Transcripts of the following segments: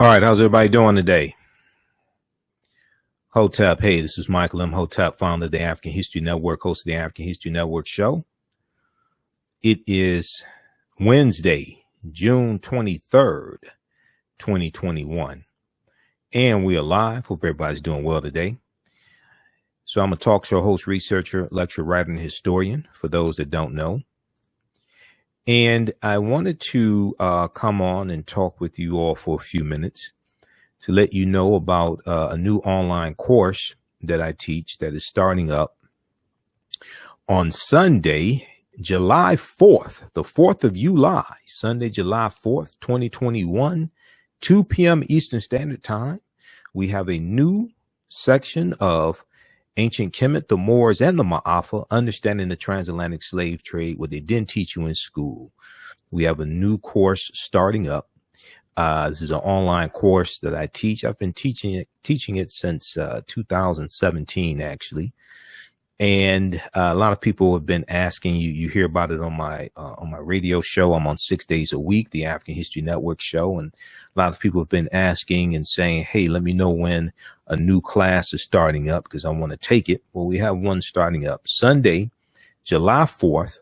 All right, how's everybody doing today? Hotep, hey, this is Michael Imhotep, founder of the African History Network, host of the African History Network show. It is Wednesday, June 23rd, 2021, and we are live. Hope everybody's doing well today. So I'm a talk show host, researcher, lecturer, writer, and historian, for those that don't know. And I wanted to come on and talk with you all for a few minutes to let you know about a new online course that I teach that is starting up on Sunday, July 4th, the 4th of July, Sunday, July 4th, 2021, 2 p.m. Eastern Standard Time. We have a new section of Ancient Kemet, the Moors, and the Maafa, understanding the transatlantic slave trade, what they didn't teach you in school. We have a new course starting up. This is an online course that I teach. I've been teaching it since 2017, actually. And a lot of people have been asking you. You hear about it on my radio show. I'm on 6 days a week, the African History Network show, and a lot of people have been asking and saying, "Hey, let me know when a new class is starting up because I want to take it." Well, we have one starting up Sunday, July 4th,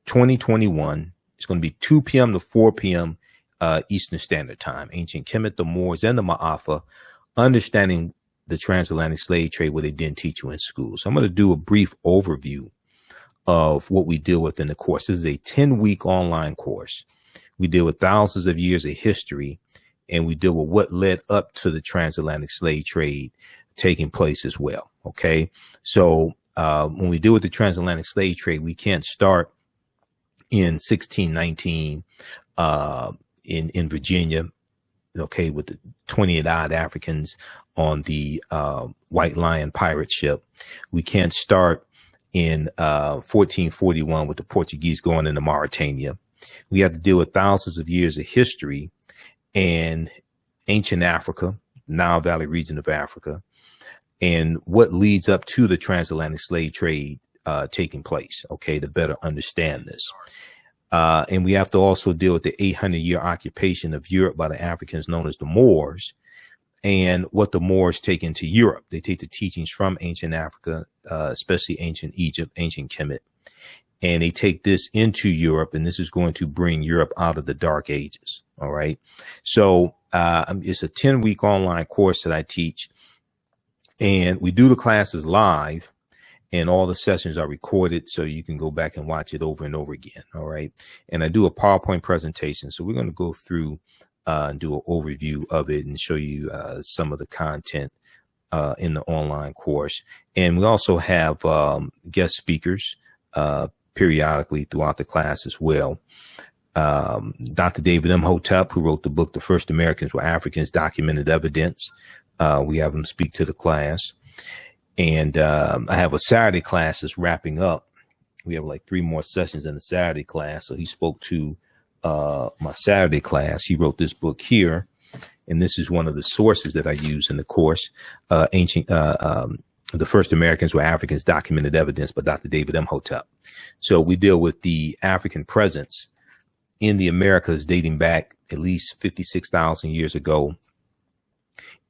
2021. It's going to be 2 p.m. to 4 p.m. Eastern Standard Time. Ancient Kemet, the Moors, and the Maafa, understanding the transatlantic slave trade, where they didn't teach you in school. So I'm going to do a brief overview of what we deal with in the course. This is a 10-week online course. We deal with thousands of years of history, and we deal with what led up to the transatlantic slave trade taking place as well. Okay. So when we deal with the transatlantic slave trade, we can't start in 1619 in Virginia, okay, with the 28 odd Africans on the White Lion pirate ship. We can't start in 1441 with the Portuguese going into Mauritania. We have to deal with thousands of years of history and ancient Africa, Nile Valley region of Africa, and what leads up to the transatlantic slave trade taking place, okay, to better understand this. And we have to also deal with the 800-year occupation of Europe by the Africans known as the Moors, and what the Moors take into Europe. They take the teachings from ancient Africa, especially ancient Egypt, ancient Kemet, and they take this into Europe, and this is going to bring Europe out of the Dark Ages. All right. So it's a 10-week online course that I teach, and we do the classes live. And all the sessions are recorded, so you can go back and watch it over and over again. All right. And I do a PowerPoint presentation. So we're going to go through and do an overview of it and show you some of the content in the online course. And we also have guest speakers periodically throughout the class as well. Dr. David Imhotep, who wrote the book, The First Americans Were Africans, Documented Evidence. We have him speak to the class. And I have a Saturday class that's wrapping up. We have like 3 more sessions in the Saturday class. So he spoke to my Saturday class. He wrote this book here, and this is one of the sources that I use in the course. The First Americans Were Africans, Documented Evidence by Dr. David Imhotep. So we deal with the African presence in the Americas dating back at least 56,000 years ago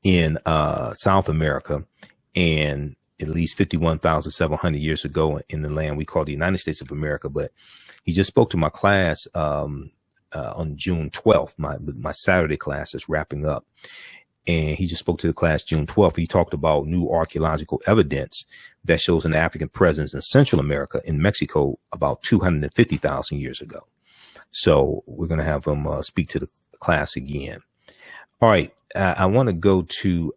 in South America, and at least 51,700 years ago in the land we call the United States of America. But he just spoke to my class on June 12th, my Saturday class is wrapping up. And he just spoke to the class June 12th. He talked about new archaeological evidence that shows an African presence in Central America, in Mexico, about 250,000 years ago. So we're going to have him speak to the class again. All right. I want to go to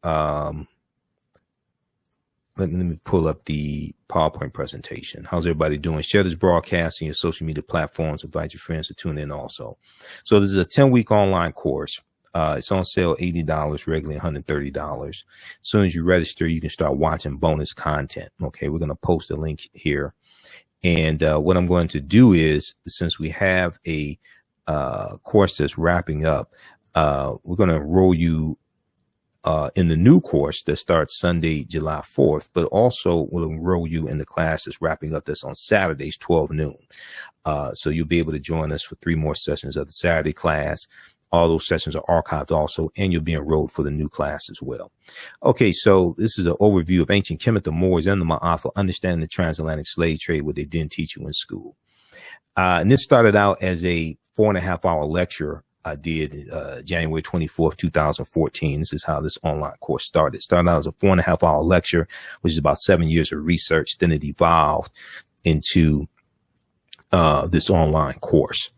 let me pull up the PowerPoint presentation. How's everybody doing? Share this broadcast on your social media platforms. Invite your friends to tune in also. So this is a 10-week online course. It's on sale, $80, regularly $130. As soon as you register, you can start watching bonus content. Okay, we're going to post a link here. And what I'm going to do is, since we have a course that's wrapping up, we're going to enroll you in the new course that starts Sunday, July 4th, but also will enroll you in the class that's wrapping up that's on Saturdays, 12 noon. So you'll be able to join us for 3 more sessions of the Saturday class. All those sessions are archived also, and you'll be enrolled for the new class as well. Okay, so this is an overview of ancient Kemet, the Moors, and the Maafa, understanding the transatlantic slave trade, what they didn't teach you in school. And this started out as a 4.5-hour lecture I did January 24th, 2014. This is how this online course started. It started out as a 4.5-hour lecture, which is about 7 years of research. Then it evolved into this online course.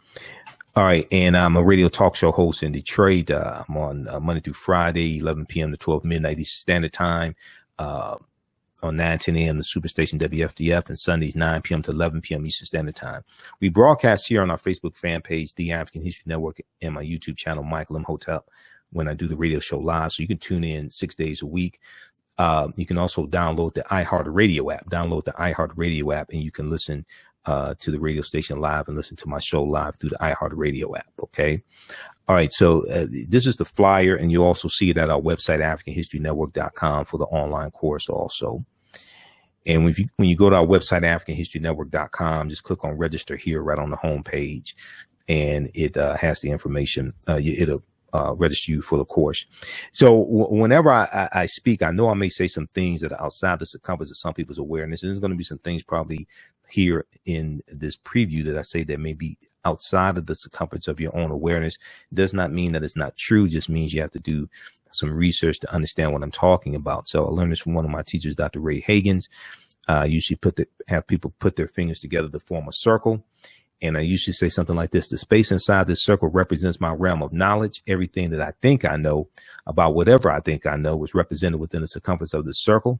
All right. And I'm a radio talk show host in Detroit. I'm on Monday through Friday, 11 p.m. to 12 midnight Eastern Standard Time. On 9:10 a.m. the Superstation WFDF, and Sundays 9 p.m. to 11 p.m. Eastern Standard Time. We broadcast here on our Facebook fan page, The African History Network, and my YouTube channel, Michael Imhotep, when I do the radio show live. So you can tune in 6 days a week. You can also download the iHeartRadio app. Download the iHeartRadio app, and you can listen to the radio station live and listen to my show live through the iHeartRadio app. Okay. All right. So this is the flyer, and you also see it at our website, AfricanHistoryNetwork.com, for the online course also. And when you go to our website, AfricanHistoryNetwork.com, just click on register here right on the home page, and it has the information. It'll register you for the course. So whenever I speak, I know I may say some things that are outside the circumference of some people's awareness. And there's going to be some things probably here in this preview that I say that may be outside of the circumference of your own awareness. It does not mean that it's not true. It just means you have to do some research to understand what I'm talking about. So I learned this from one of my teachers, Dr. Ray Hagins. Usually have people put their fingers together to form a circle. And I usually say something like this: the space inside this circle represents my realm of knowledge. Everything that I think I know about whatever I think I know is represented within the circumference of the circle.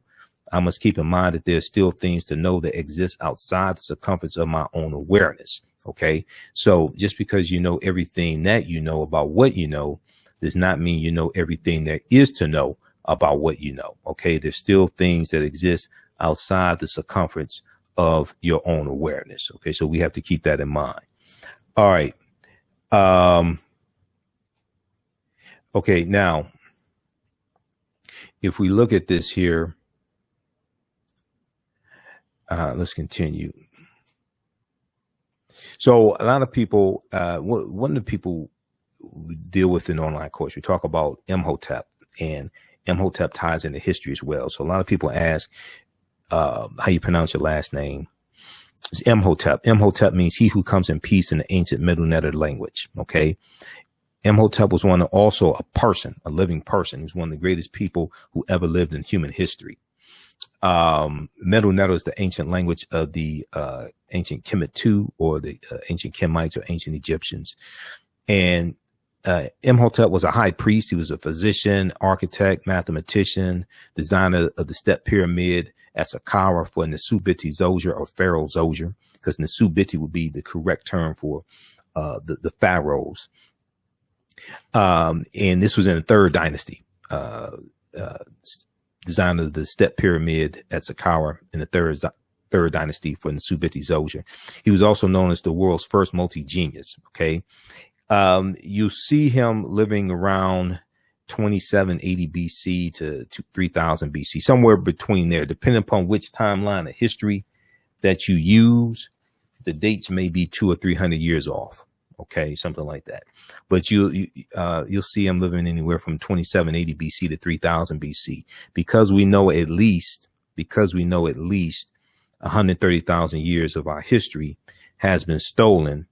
I must keep in mind that there's still things to know that exist outside the circumference of my own awareness. Okay. So just because you know everything that you know about what you know does not mean you know everything there is to know about what you know. Okay. There's still things that exist outside the circumference of your own awareness. Okay. So we have to keep that in mind. All right. Okay. Now, if we look at this here, let's continue. So a lot of people, one of the people we deal with in the online course, we talk about Imhotep, and Imhotep ties into history as well. So a lot of people ask how you pronounce your last name. It's Imhotep. Imhotep means he who comes in peace in the ancient Middle Netter language. Okay. Imhotep was also a person, a living person. He was one of the greatest people who ever lived in human history. Middle Netter is the ancient language of the ancient Kemet II, or the ancient Kemites or ancient Egyptians. And Imhotep was a high priest. He was a physician, architect, mathematician, designer of the step pyramid at Saqqara for Nesubiti Zoser, or Pharaoh Zoser, because Nesubiti would be the correct term for the pharaohs. And this was in the third dynasty. Designer of the step pyramid at Saqqara in the third dynasty for Nesubiti Zoser. He was also known as the world's first multi-genius. Okay. You see him living around 2780 BC to 3000 BC, somewhere between there, depending upon which timeline of history that you use. The dates may be 200 or 300 years off. Okay, something like that. But you'll see him living anywhere from 2780 BC to 3000 BC, because we know at least 130,000 years of our history has been stolen.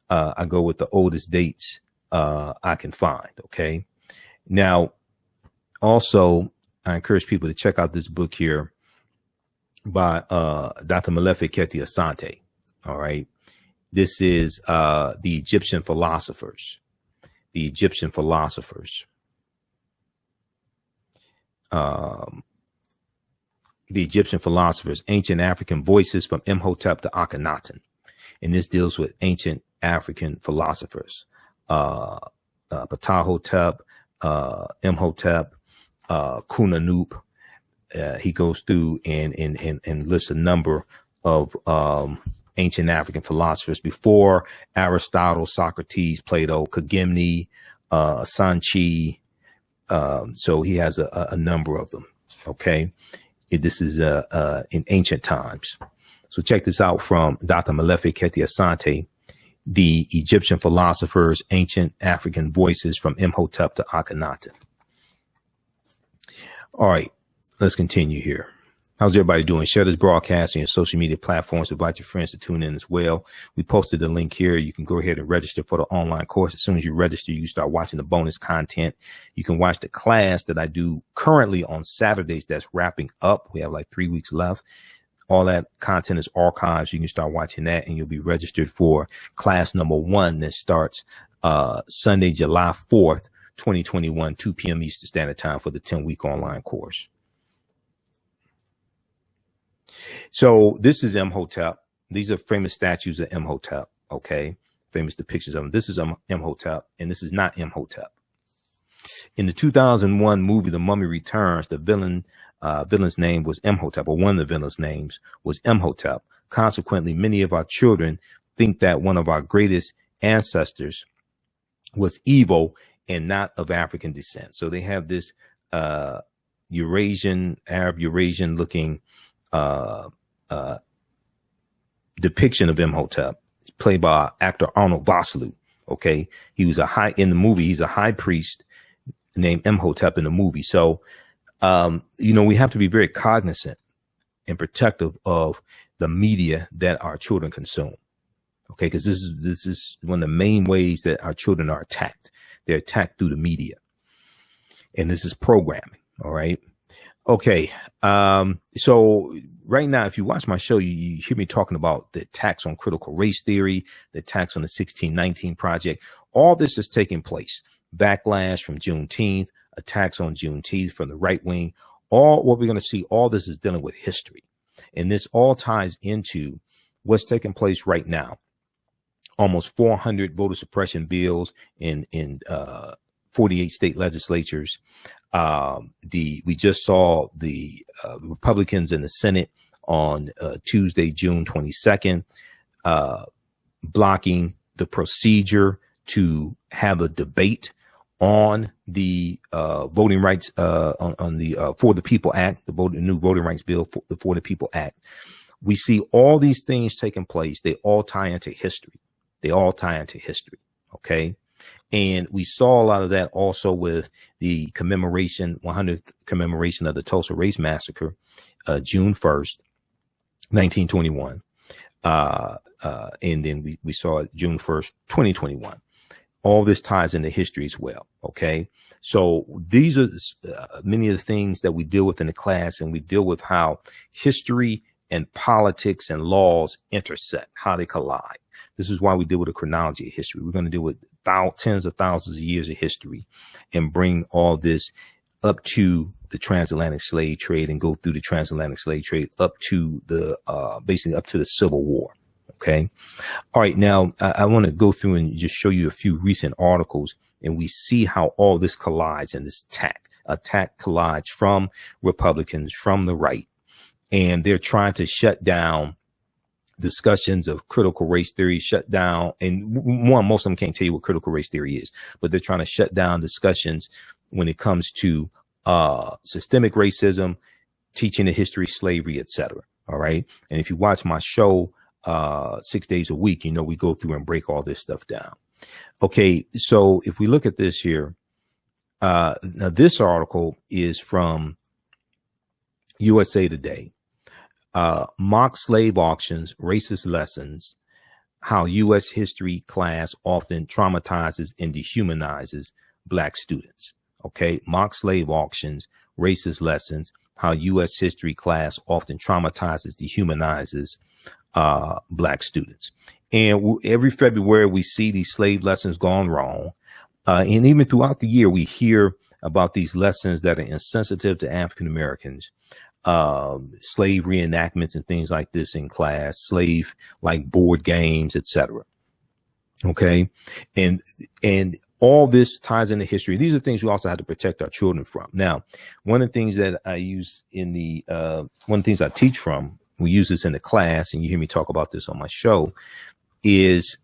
I go with the oldest dates I can find. Okay. Now, also, I encourage people to check out this book here by Dr. Molefi Keti Asante. All right. This is the Egyptian philosophers. The Egyptian philosophers. The Egyptian philosophers, ancient African voices from Imhotep to Akhenaten. And this deals with ancient African philosophers. Ptahhotep, Imhotep, Kunanup. He goes through and lists a number of ancient African philosophers before Aristotle, Socrates, Plato, Kagimni, Sanchi. So he has a number of them. Okay. This is in ancient times. So check this out from Dr. Molefi Keti Asante. the Egyptian philosophers, ancient African voices from Imhotep to Akhenaten. All right, let's continue here. How's everybody doing? Share this broadcast on your social media platforms. Invite your friends to tune in as well. We posted the link here. You can go ahead and register for the online course. As soon as you register, you start watching the bonus content. You can watch the class that I do currently on Saturdays that's wrapping up. We have like 3 weeks left. All that content is archived. You can start watching that, and you'll be registered for class number 1 that starts Sunday, July 4th, 2021, 2 p.m. Eastern Standard Time for the 10-week online course. So this is Imhotep. These are famous statues of Imhotep. Okay. Famous depictions of him. This is Imhotep, and this is not Imhotep. In the 2001 movie, The Mummy Returns, the villain's name was Imhotep, or one of the villain's names was Imhotep. Consequently, many of our children think that one of our greatest ancestors was evil and not of African descent. So they have this Arab Eurasian looking depiction of Imhotep, played by actor Arnold Vosloo. Okay, he was in the movie. He's a high priest named Imhotep in the movie. So, we have to be very cognizant and protective of the media that our children consume. Okay, because this is one of the main ways that our children are attacked. They're attacked through the media, and this is programming. All right. Okay. So right now, if you watch my show, you hear me talking about the attacks on critical race theory, the attacks on the 1619 Project. All this is taking place. Backlash from Juneteenth, attacks on Juneteenth from the right wing. All what we're going to see, all this is dealing with history. And this all ties into what's taking place right now. Almost 400 voter suppression bills in 48 state legislatures. We just saw the Republicans in the Senate on Tuesday, June 22nd, blocking the procedure to have a debate on the voting rights on the For the People Act, the new voting rights bill, for the People Act. We see all these things taking place. They all tie into history. Okay. And we saw a lot of that also with the 100th commemoration of the Tulsa Race Massacre, June 1st, 1921. And then we saw it June 1st, 2021. All this ties into history as well. Okay. So these are many of the things that we deal with in the class, and we deal with how history and politics and laws intersect, how they collide. This is why we deal with a chronology of history. We're going to deal with tens of thousands of years of history and bring all this up to the transatlantic slave trade and go through the transatlantic slave trade up to the basically up to the Civil War. Okay. All right. Now I want to go through and just show you a few recent articles, and we see how all this collides, and this attack collides from Republicans, from the right, and they're trying to shut down discussions of critical race theory, shut down. And most of them can't tell you what critical race theory is, but they're trying to shut down discussions when it comes to systemic racism, teaching the history of slavery, etc. All right. And if you watch my show 6 days a week, we go through and break all this stuff down. Okay. So if we look at this here, now this article is from USA Today. Mock slave auctions, racist lessons, how U.S. history class often traumatizes and dehumanizes black students. Okay. Mock slave auctions, racist lessons, how U.S. history class often traumatizes, dehumanizes black students. And every February we see these slave lessons gone wrong. And even throughout the year, we hear about these lessons that are insensitive to African Americans. Slave reenactments and things like this in class, slave like board games, etc. Okay. And all this ties into history. These are things we also have to protect our children from. Now, one of the things that I use in one of the things I teach from, we use this in the class, and you hear me talk about this on my show, is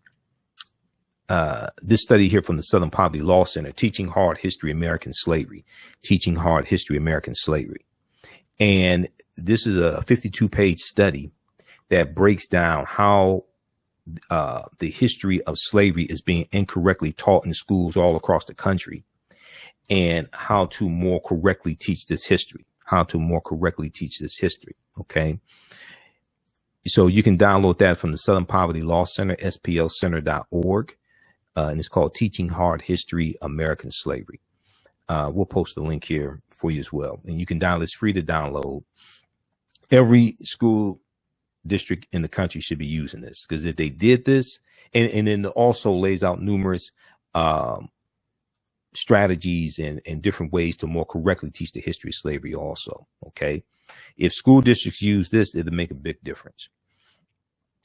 this study here from the Southern Poverty Law Center, Teaching Hard History American Slavery. And this is a 52-page study that breaks down how the history of slavery is being incorrectly taught in schools all across the country, and how to more correctly teach this history. Okay. So you can download that from the Southern Poverty Law Center, splcenter.org. And it's called Teaching Hard History, American Slavery. We'll post the link here for you as well. And you can download, it's free to download. Every school district in the country should be using this, because if they did this, and then it also lays out numerous strategies and different ways to more correctly teach the history of slavery also. Okay. If school districts use this, it'll make a big difference.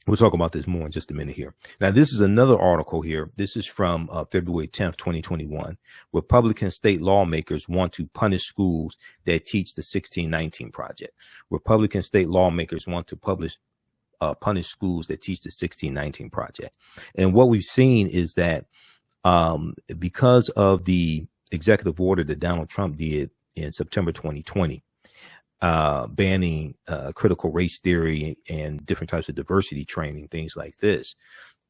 We'll talk about this more in just a minute here. Now, this is another article here. This is from February 10th, 2021. Republican state lawmakers want to punish schools that teach the 1619 Project. Republican state lawmakers want to punish schools that teach the 1619 Project. And what we've seen is that because of the executive order that Donald Trump did in September 2020, banning critical race theory and different types of diversity training, things like this.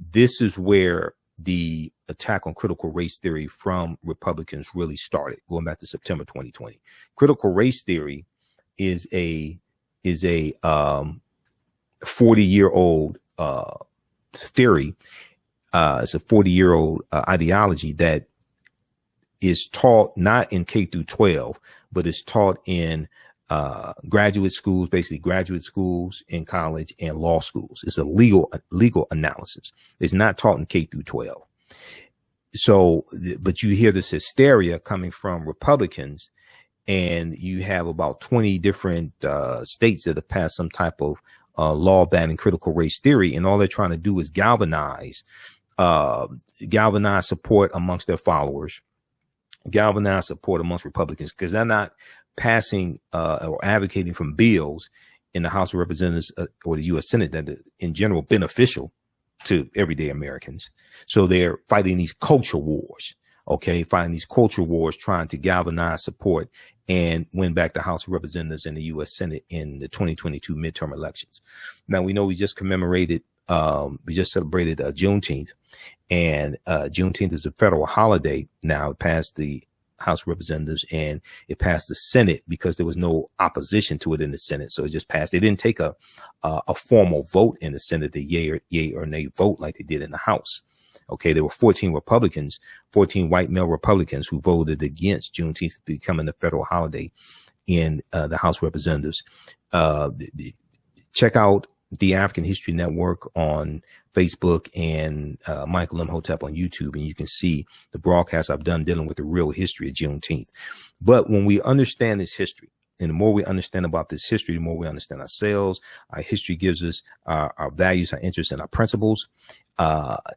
This is where the attack on critical race theory from Republicans really started, going back to September 2020. Critical race theory is a 40-year-old theory. It's a 40-year-old ideology that is taught not in K through 12, but is taught in graduate schools, basically graduate schools in college and law schools. It's a legal analysis. It's not taught in K through 12. So, but you hear this hysteria coming from Republicans, and you have about 20 different states that have passed some type of law banning critical race theory. And all they're trying to do is galvanize support amongst their followers, galvanize support amongst Republicans, because they're not passing or advocating for bills in the House of Representatives or the U.S. Senate that are in general beneficial to everyday Americans. So they're fighting these culture wars, fighting these culture wars, trying to galvanize support and win back the House of Representatives and the U.S. Senate in the 2022 midterm elections. Now, we know we just celebrated Juneteenth, and Juneteenth is a federal holiday now. It passed the House of Representatives and it passed the Senate because there was no opposition to it in the Senate. So it just passed. They didn't take a formal vote in the Senate, the yay or nay vote like they did in the House. Okay, there were 14 Republicans, 14 white male Republicans who voted against Juneteenth becoming a federal holiday in the House of Representatives. Check out the African History Network on Facebook and Michael Imhotep on YouTube, and you can see the broadcast I've done dealing with the real history of Juneteenth. But when we understand this history, and the more we understand about this history, the more we understand ourselves. Our history gives us our values, our interests, and our principles.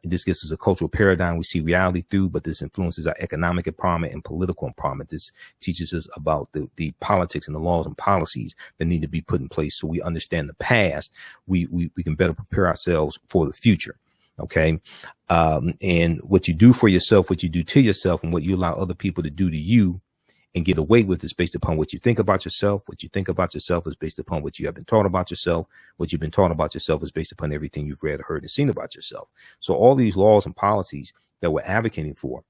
This gives us a cultural paradigm we see reality through, but this influences our economic empowerment and political empowerment. This teaches us about the politics and the laws and policies that need to be put in place so we understand the past. We can better prepare ourselves for the future. Okay. And what you do for yourself, what you do to yourself, and what you allow other people to do to you and get away with is based upon what you think about yourself. What you think about yourself is based upon what you have been taught about yourself. What you've been taught about yourself is based upon everything you've read, heard, and seen about yourself. So all these laws and policies that we're advocating for,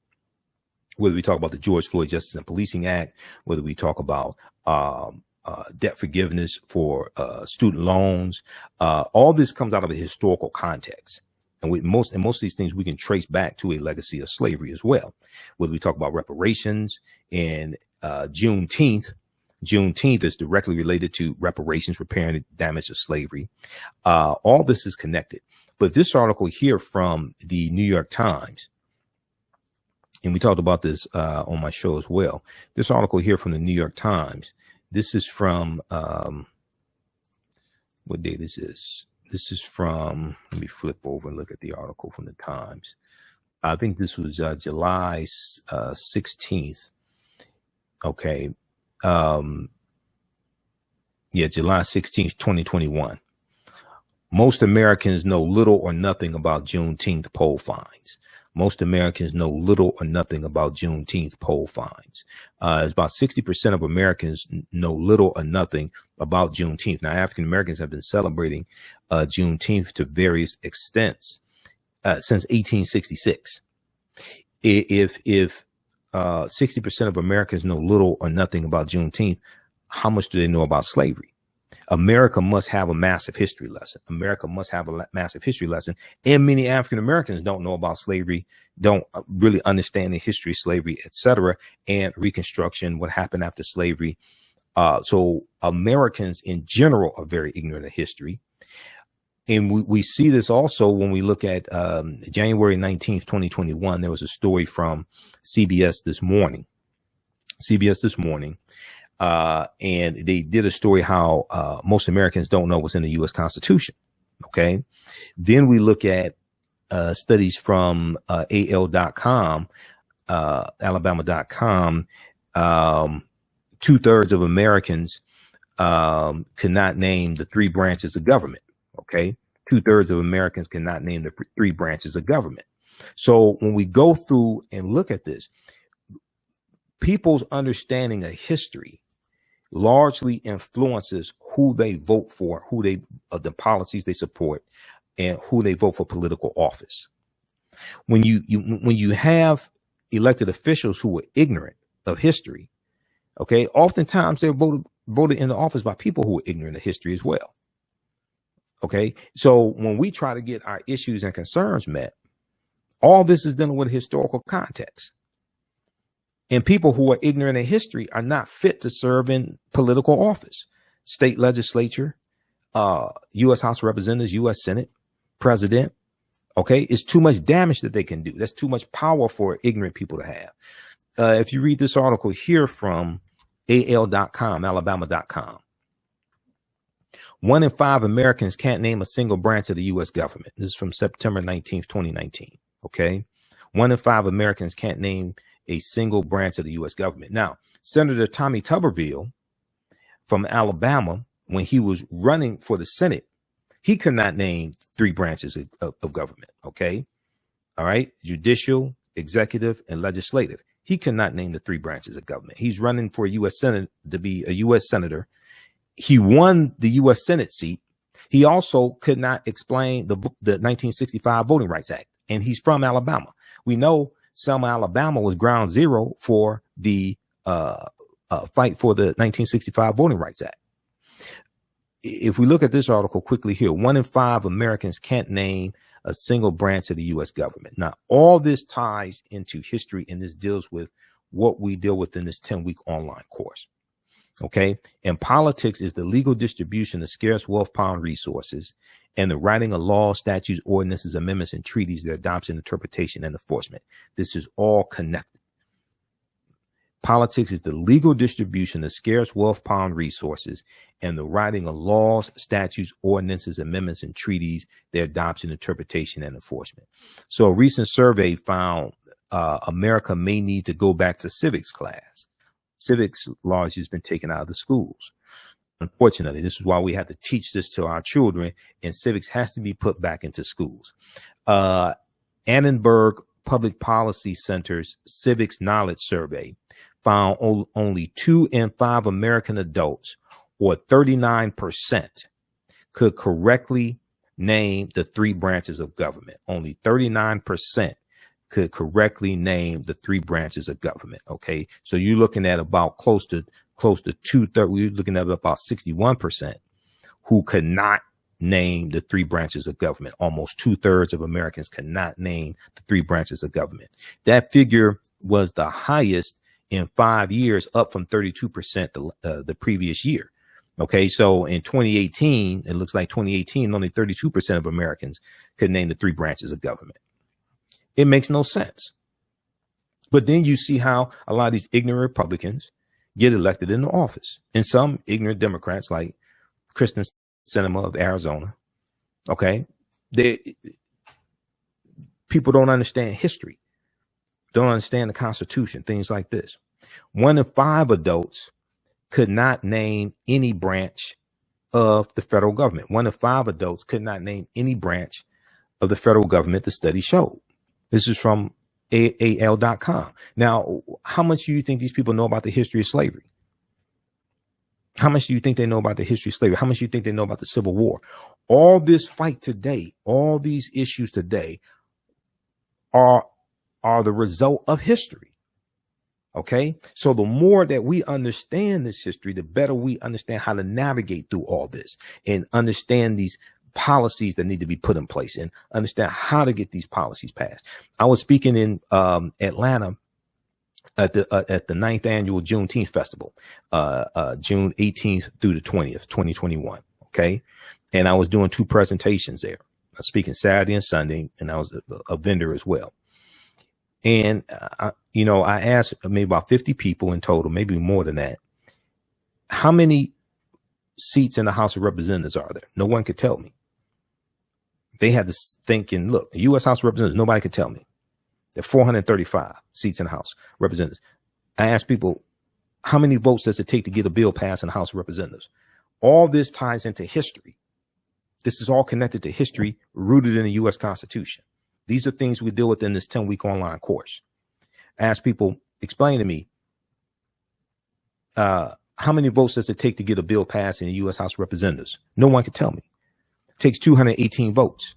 whether we talk about the George Floyd Justice and Policing Act, whether we talk about debt forgiveness for student loans, all this comes out of a historical context. And most of these things we can trace back to a legacy of slavery as well. Whether we talk about reparations and Juneteenth is directly related to reparations, repairing the damage of slavery. All this is connected. But this article here from the New York Times, and we talked about this on my show as well. This article here from the New York Times, this is from, what date is this? This is from, let me flip over and look at the article from the Times. I think this was July 16th. Okay. July 16th, 2021. Most Americans know little or nothing about Juneteenth poll finds. Most Americans know little or nothing about Juneteenth poll finds. It's about 60% of Americans know little or nothing about Juneteenth. Now, African Americans have been celebrating Juneteenth to various extents. since 1866. If 60% of Americans know little or nothing about Juneteenth, how much do they know about slavery? America must have a massive history lesson. America must have a massive history lesson. And many African Americans don't know about slavery, don't really understand the history of slavery, etc., and Reconstruction, what happened after slavery. So Americans in general are very ignorant of history. And we see this also when we look at January 19th, 2021. There was a story from CBS this morning. And they did a story how most Americans don't know what's in the U.S. Constitution. Okay. Then we look at studies from AL.com, Alabama.com. 2/3 of Americans cannot name the three branches of government. Okay. 2/3 of Americans cannot name the three branches of government. So when we go through and look at this, people's understanding of history largely influences who they vote for, the policies they support, and who they vote for political office. When you have elected officials who are ignorant of history, okay, oftentimes they're voted into office by people who are ignorant of history as well. Okay, so when we try to get our issues and concerns met, all this is dealing with historical context. And people who are ignorant of history are not fit to serve in political office, state legislature, U.S. House of Representatives, U.S. Senate, president. Okay, it's too much damage that they can do. That's too much power for ignorant people to have. If you read this article here from AL.com, Alabama.com, 1 in 5 Americans can't name a single branch of the U.S. government. This is from September 19th, 2019. Okay. 1 in 5 Americans can't name a single branch of the U.S. government. Now, Senator Tommy Tuberville from Alabama, when he was running for the Senate, he could not name 3 branches of government. Okay. All right. Judicial, executive, and legislative. He cannot name the 3 branches of government. He's running for a U.S. Senate to be a U.S. Senator. He won the U.S. Senate seat. He also could not explain the 1965 Voting Rights Act, and he's from Alabama. We know Selma, Alabama was ground zero for the fight for the 1965 Voting Rights Act. If we look at this article quickly here, 1 in 5 Americans can't name a single branch of the U.S. government. Now, all this ties into history, and this deals with what we deal with in this 10-week online course. Okay. And politics is the legal distribution of scarce wealth pound resources and the writing of laws, statutes, ordinances, amendments, and treaties, their adoption, interpretation, and enforcement. This is all connected. Politics is the legal distribution of scarce wealth pound resources and the writing of laws, statutes, ordinances, amendments, and treaties, their adoption, interpretation, and enforcement. So a recent survey found America may need to go back to civics class. Civics largely has been taken out of the schools. Unfortunately, this is why we have to teach this to our children, and civics has to be put back into schools. Annenberg Public Policy Center's Civics Knowledge Survey found only 2 in 5 American adults, or 39%, could correctly name the 3 branches of government. Only 39% could correctly name the 3 branches of government. Okay. So you're looking at about close to 2/3. We're looking at about 61% who could not name the 3 branches of government. Almost 2/3 of Americans cannot name the 3 branches of government. That figure was the highest in 5 years, up from 32% the previous year. Okay. So in 2018, it looks like 2018, only 32% of Americans could name the 3 branches of government. It makes no sense. But then you see how a lot of these ignorant Republicans get elected into office, and some ignorant Democrats like Kristen Sinema of Arizona. Okay. People don't understand history, don't understand the Constitution, things like this. 1 in 5 adults could not name any branch of the federal government. 1 in 5 adults could not name any branch of the federal government, the study showed. This is from AL.com. Now, how much do you think these people know about the history of slavery? How much do you think they know about the history of slavery? How much do you think they know about the Civil War? All this fight today, all these issues today are the result of history. Okay, so the more that we understand this history, the better we understand how to navigate through all this and understand these policies that need to be put in place and understand how to get these policies passed. I was speaking in Atlanta at the 9th annual Juneteenth festival, June 18th through the 20th, 2021. Okay, and I was doing 2 presentations there. I was speaking Saturday and Sunday, and I was a vendor as well. And, I asked maybe about 50 people in total, maybe more than that. How many seats in the House of Representatives are there? No one could tell me. They had this thinking, look, the U.S. House of Representatives, nobody could tell me. There are 435 seats in the House of Representatives. I asked people, how many votes does it take to get a bill passed in the House of Representatives? All this ties into history. This is all connected to history rooted in the U.S. Constitution. These are things we deal with in this 10-week online course. Ask people, explain to me, how many votes does it take to get a bill passed in the U.S. House of Representatives? No one could tell me. It takes 218 votes,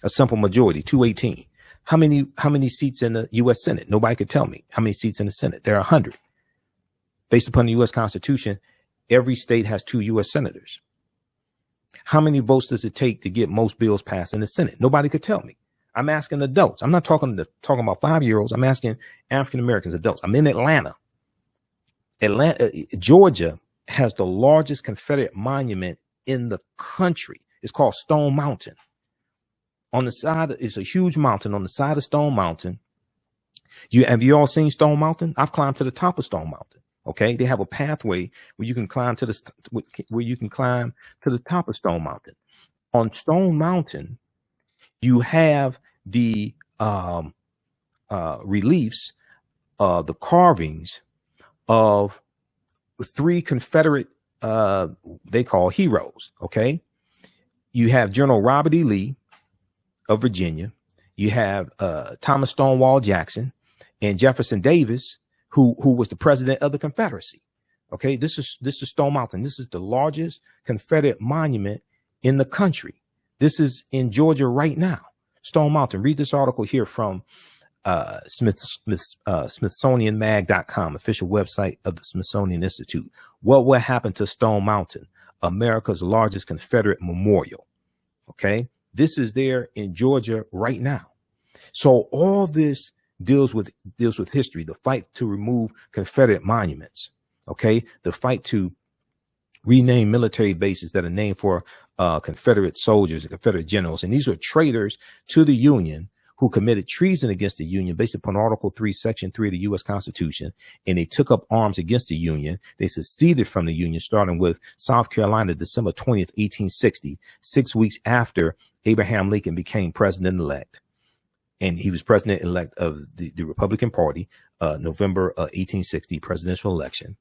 a simple majority, 218. How many seats in the U.S. Senate? Nobody could tell me. How many seats in the Senate? There are 100. Based upon the U.S. Constitution, every state has 2 U.S. senators. How many votes does it take to get most bills passed in the Senate? Nobody could tell me. I'm asking adults. I'm not talking about 5-year-olds. I'm asking African Americans, adults. I'm in Atlanta. Georgia has the largest Confederate monument in the country. It's called Stone Mountain. On the side, it's a huge mountain. On the side of Stone Mountain, have you all seen Stone Mountain? I've climbed to the top of Stone Mountain. Okay, they have a pathway where you can climb to the top of Stone Mountain. On Stone Mountain, you have the reliefs, the carvings of 3 Confederate, they call heroes. Okay. You have General Robert E. Lee of Virginia. You have Thomas Stonewall Jackson and Jefferson Davis, who was the president of the Confederacy. Okay. This is Stone Mountain. This is the largest Confederate monument in the country. This is in Georgia right now. Stone Mountain. Read this article here from SmithsonianMag.com, official website of the Smithsonian Institute. What will happen to Stone Mountain, America's largest Confederate memorial? Okay, this is there in Georgia right now. So all this deals with history, the fight to remove Confederate monuments. Okay, the fight to rename military bases that are named for Confederate soldiers and Confederate generals. And these were traitors to the Union who committed treason against the Union based upon Article 3, Section 3 of the U.S. Constitution. And they took up arms against the Union. They seceded from the Union, starting with South Carolina, December 20th, 1860, 6 weeks after Abraham Lincoln became president-elect. And he was president-elect of the Republican Party, November 1860 presidential election.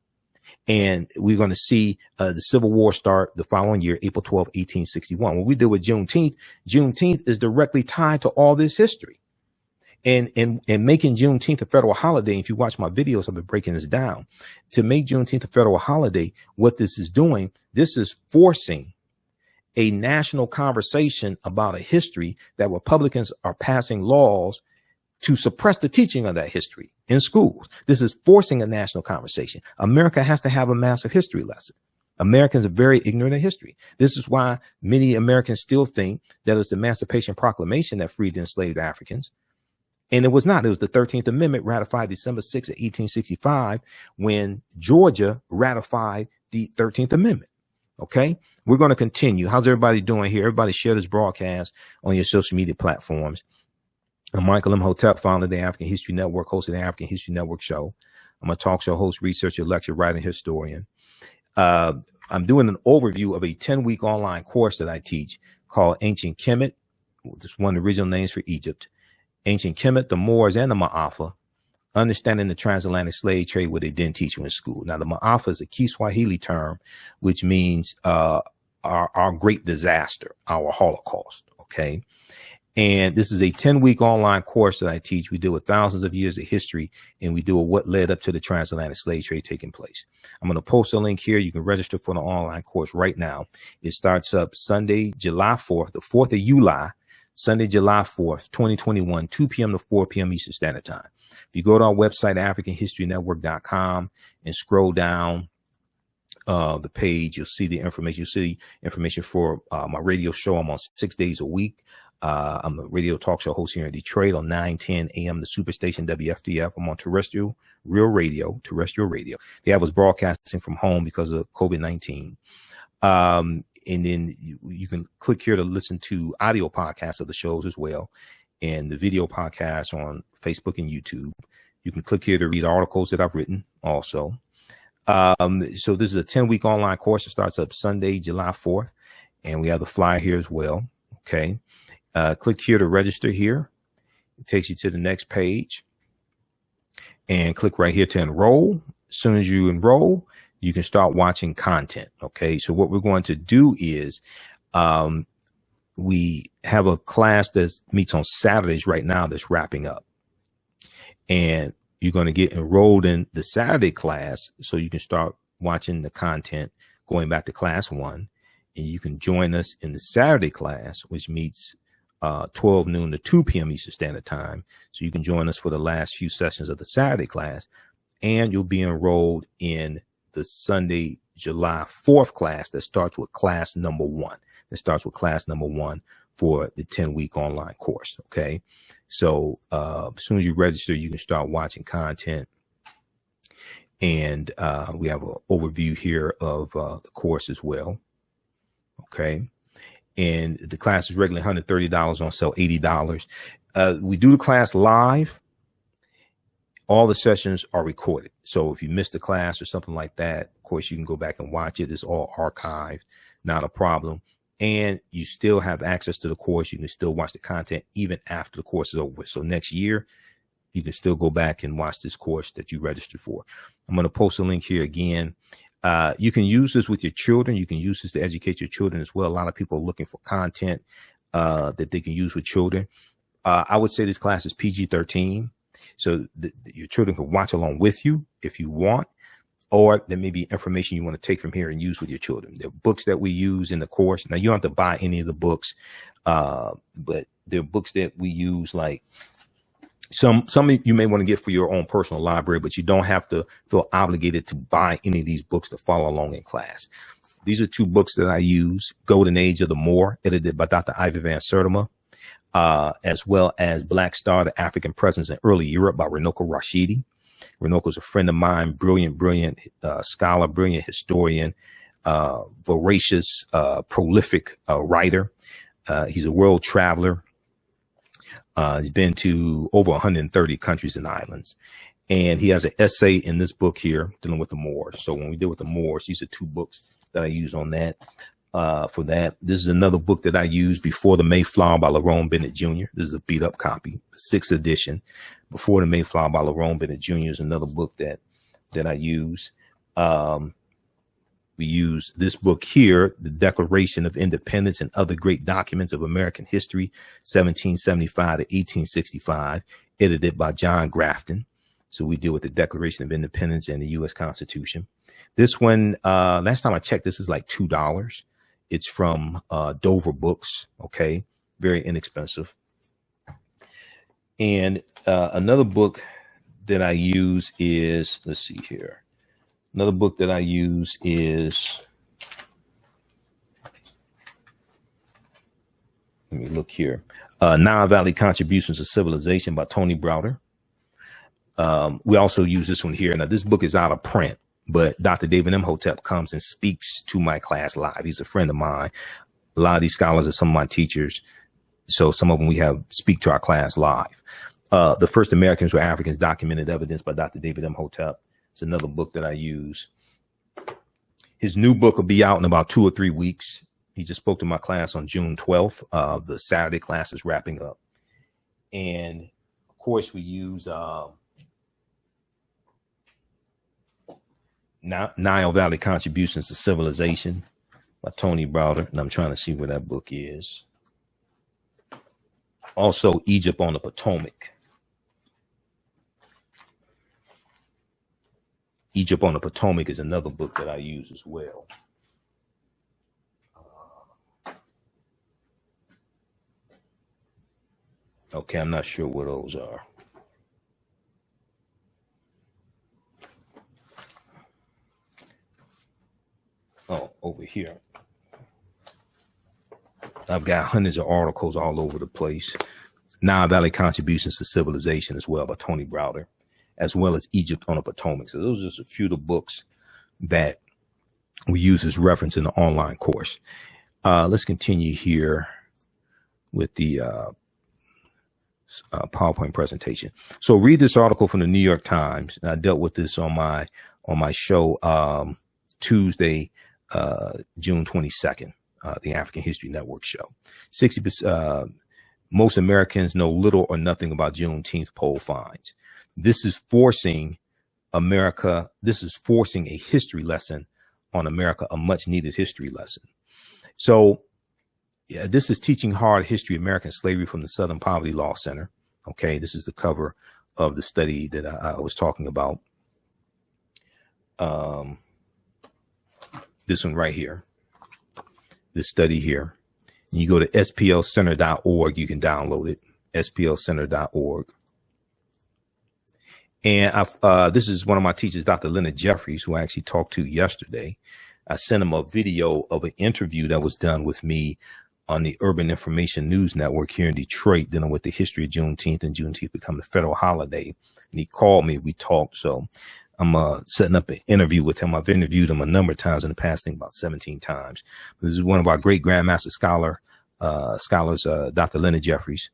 And we're going to see the Civil War start the following year, April 12, 1861. When we deal with Juneteenth is directly tied to all this history. And making Juneteenth a federal holiday, if you watch my videos, I've been breaking this down. To make Juneteenth a federal holiday, what this is doing, this is forcing a national conversation about a history that Republicans are passing laws to suppress the teaching of that history in schools. This is forcing a national conversation. America has to have a massive history lesson. Americans are very ignorant of history. This is why many Americans still think that it's the Emancipation Proclamation that freed the enslaved Africans. And it was not. It was the 13th Amendment ratified December 6th, 1865, when Georgia ratified the 13th Amendment. Okay, we're going to continue. How's everybody doing here? Everybody share this broadcast on your social media platforms. I'm Michael Imhotep, founder of the African History Network, host of the African History Network show. I'm a talk show host, researcher, lecturer, writer, historian. I'm doing an overview of a 10-week online course that I teach called Ancient Kemet. It's one of the original names for Egypt. Ancient Kemet, the Moors, and the Maafa. Understanding the transatlantic slave trade, what they didn't teach you in school. Now, the Maafa is a Kiswahili term, which means our great disaster, our Holocaust. Okay. And this is a 10-week online course that I teach. We deal with thousands of years of history, and we deal with what led up to the transatlantic slave trade taking place. I'm going to post a link here. You can register for the online course right now. It starts up Sunday, July 4th, the 4th of July, Sunday, July 4th, 2021, 2 p.m. to 4 p.m. Eastern Standard Time. If you go to our website, AfricanHistoryNetwork.com, and scroll down the page, you'll see the information. You'll see information for my radio show. I'm on 6 days a week. I'm a radio talk show host here in Detroit on 910 a.m. the Superstation WFDF. I'm on terrestrial radio. They have us broadcasting from home because of COVID-19. And then you can click here to listen to audio podcasts of the shows as well, and the video podcasts on Facebook and YouTube. You can click here to read articles that I've written also. So this is a 10-week online course. It starts up Sunday, July 4th, and we have the flyer here as well. Okay. Click here to register here. It takes you to the next page, and click right here to enroll. As soon as you enroll, you can start watching content. Okay. So what we're going to do is, we have a class that meets on Saturdays right now that's wrapping up, and you're going to get enrolled in the Saturday class so you can start watching the content going back to class 1, and you can join us in the Saturday class, which meets 12 noon to 2 p.m. Eastern Standard Time. So you can join us for the last few sessions of the Saturday class, and you'll be enrolled in the Sunday, July 4th class that starts with class number 1. For the 10-week online course. Okay. So as soon as you register, you can start watching content. And we have an overview here of the course as well. Okay. And the class is regularly $130, on sale $80. We do the class live. All the sessions are recorded. So if you missed the class or something like that, of course, you can go back and watch it. It's all archived, not a problem. And you still have access to the course. You can still watch the content even after the course is over. So next year, you can still go back and watch this course that you registered for. I'm going to post a link here again. You can use this with your children. You can use this to educate your children as well. A lot of people are looking for content that they can use with children. I would say this class is PG-13. So your children can watch along with you if you want. Or there may be information you want to take from here and use with your children. There are books that we use in the course. Now, you don't have to buy any of the books, but there are books that we use, like some you may want to get for your own personal library, but you don't have to feel obligated to buy any of these books to follow along in class. These are 2 books that I use: Golden Age of the Moor, edited by Dr. Ivy Van Sertima, as well as Black Star, the African Presence in Early Europe by Runoko Rashidi. Runoko's a friend of mine, brilliant scholar, brilliant historian, voracious, prolific writer. He's a world traveler. He's been to over 130 countries and islands. And he has an essay in this book here dealing with the Moors. So when we deal with the Moors, these are 2 books that I use on that. For that, this is another book that I used, Before the Mayflower by Lerone Bennett Jr. This is a beat up copy, the 6th edition. Before the Mayflower by Lerone Bennett Jr. is another book that I use. We use this book here, The Declaration of Independence and Other Great Documents of American History, 1775 to 1865, edited by John Grafton. So we deal with the Declaration of Independence and the U.S. Constitution. This one, last time I checked, this is like $2. It's from Dover Books. Okay. Very inexpensive. And another book that I use is, let's see here. Another book that I use is, let me look here. Nile Valley Contributions to Civilization by Tony Browder. We also use this one here. Now, this book is out of print, but Dr. David Imhotep comes and speaks to my class live. He's a friend of mine. A lot of these scholars are some of my teachers. So some of them we have speak to our class live. The First Americans Were Africans, Documented Evidence by Dr. David Imhotep. It's another book that I use. His new book will be out in about 2 or 3 weeks. He just spoke to my class on June 12th. The Saturday class is wrapping up. And of course, we use Nile Valley Contributions to Civilization by Tony Browder. And I'm trying to see where that book is. Also, Egypt on the Potomac. Egypt on the Potomac is another book that I use as well. Okay, I'm not sure what those are. Oh, over here. I've got hundreds of articles all over the place. Nile Valley Contributions to Civilization as well by Tony Browder, as well as Egypt on the Potomac. So those are just a few of the books that we use as reference in the online course. Let's continue here with the PowerPoint presentation. So read this article from the New York Times. And I dealt with this on my show Tuesday, June 22nd, the African History Network show. 60%. Most Americans know little or nothing about Juneteenth poll finds. This is forcing America. This is forcing a history lesson on America, a much needed history lesson. So yeah, this is Teaching Hard History, American Slavery from the Southern Poverty Law Center. Okay, this is the cover of the study that I was talking about. This one right here, this study here. And you go to splcenter.org, you can download it, splcenter.org. And this is one of my teachers, Dr. Leonard Jeffries, who I actually talked to yesterday. I sent him a video of an interview that was done with me on the Urban Information News Network here in Detroit, dealing with the history of Juneteenth and Juneteenth becoming a federal holiday. And he called me, we talked. So I'm setting up an interview with him. I've interviewed him a number of times in the past, I think about 17 times. This is one of our great Grandmaster scholars, Dr. Leonard Jeffries.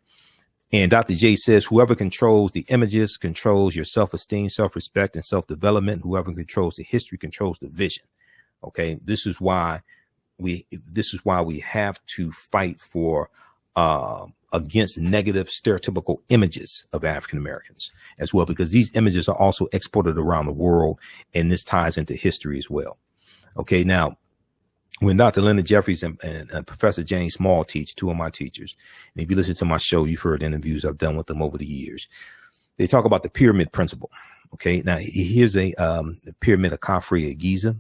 And Dr. J says, whoever controls the images controls your self-esteem, self-respect, and self-development. Whoever controls the history controls the vision. Okay, this is why we have to fight for against negative stereotypical images of African Americans as well, because these images are also exported around the world, and this ties into history as well. Okay, now when Dr. Leonard Jeffries and Professor James Small teach, two of my teachers, and if you listen to my show, you've heard interviews I've done with them over the years. They talk about the pyramid principle. Okay, now here's the pyramid of Khafre at Giza.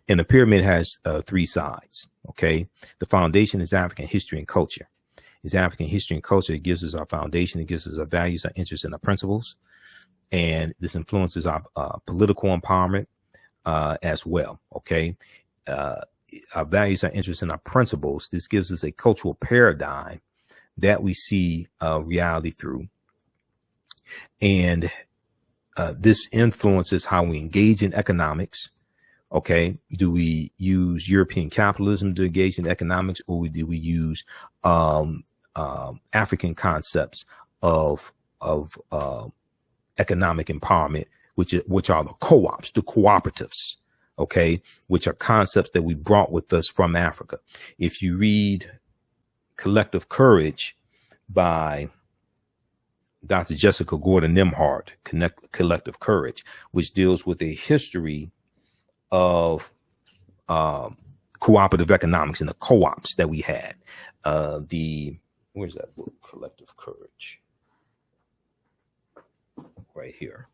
And the pyramid has three sides. Okay, the foundation is African history and culture. It's African history and culture. It gives us our foundation. It gives us our values, our interests, and our principles. And this influences our political empowerment as well. Okay, our values, our interests, and our principles. This gives us a cultural paradigm that we see reality through. And this influences how we engage in economics. Okay, do we use European capitalism to engage in economics, or do we use African concepts of economic empowerment, which are the co-ops, the cooperatives? Okay, which are concepts that we brought with us from Africa. If you read Collective Courage by Dr. Jessica Gordon Nimhart, Collective Courage, which deals with a history of cooperative economics and the co-ops that we had. Where's that book? Collective Courage. Right here.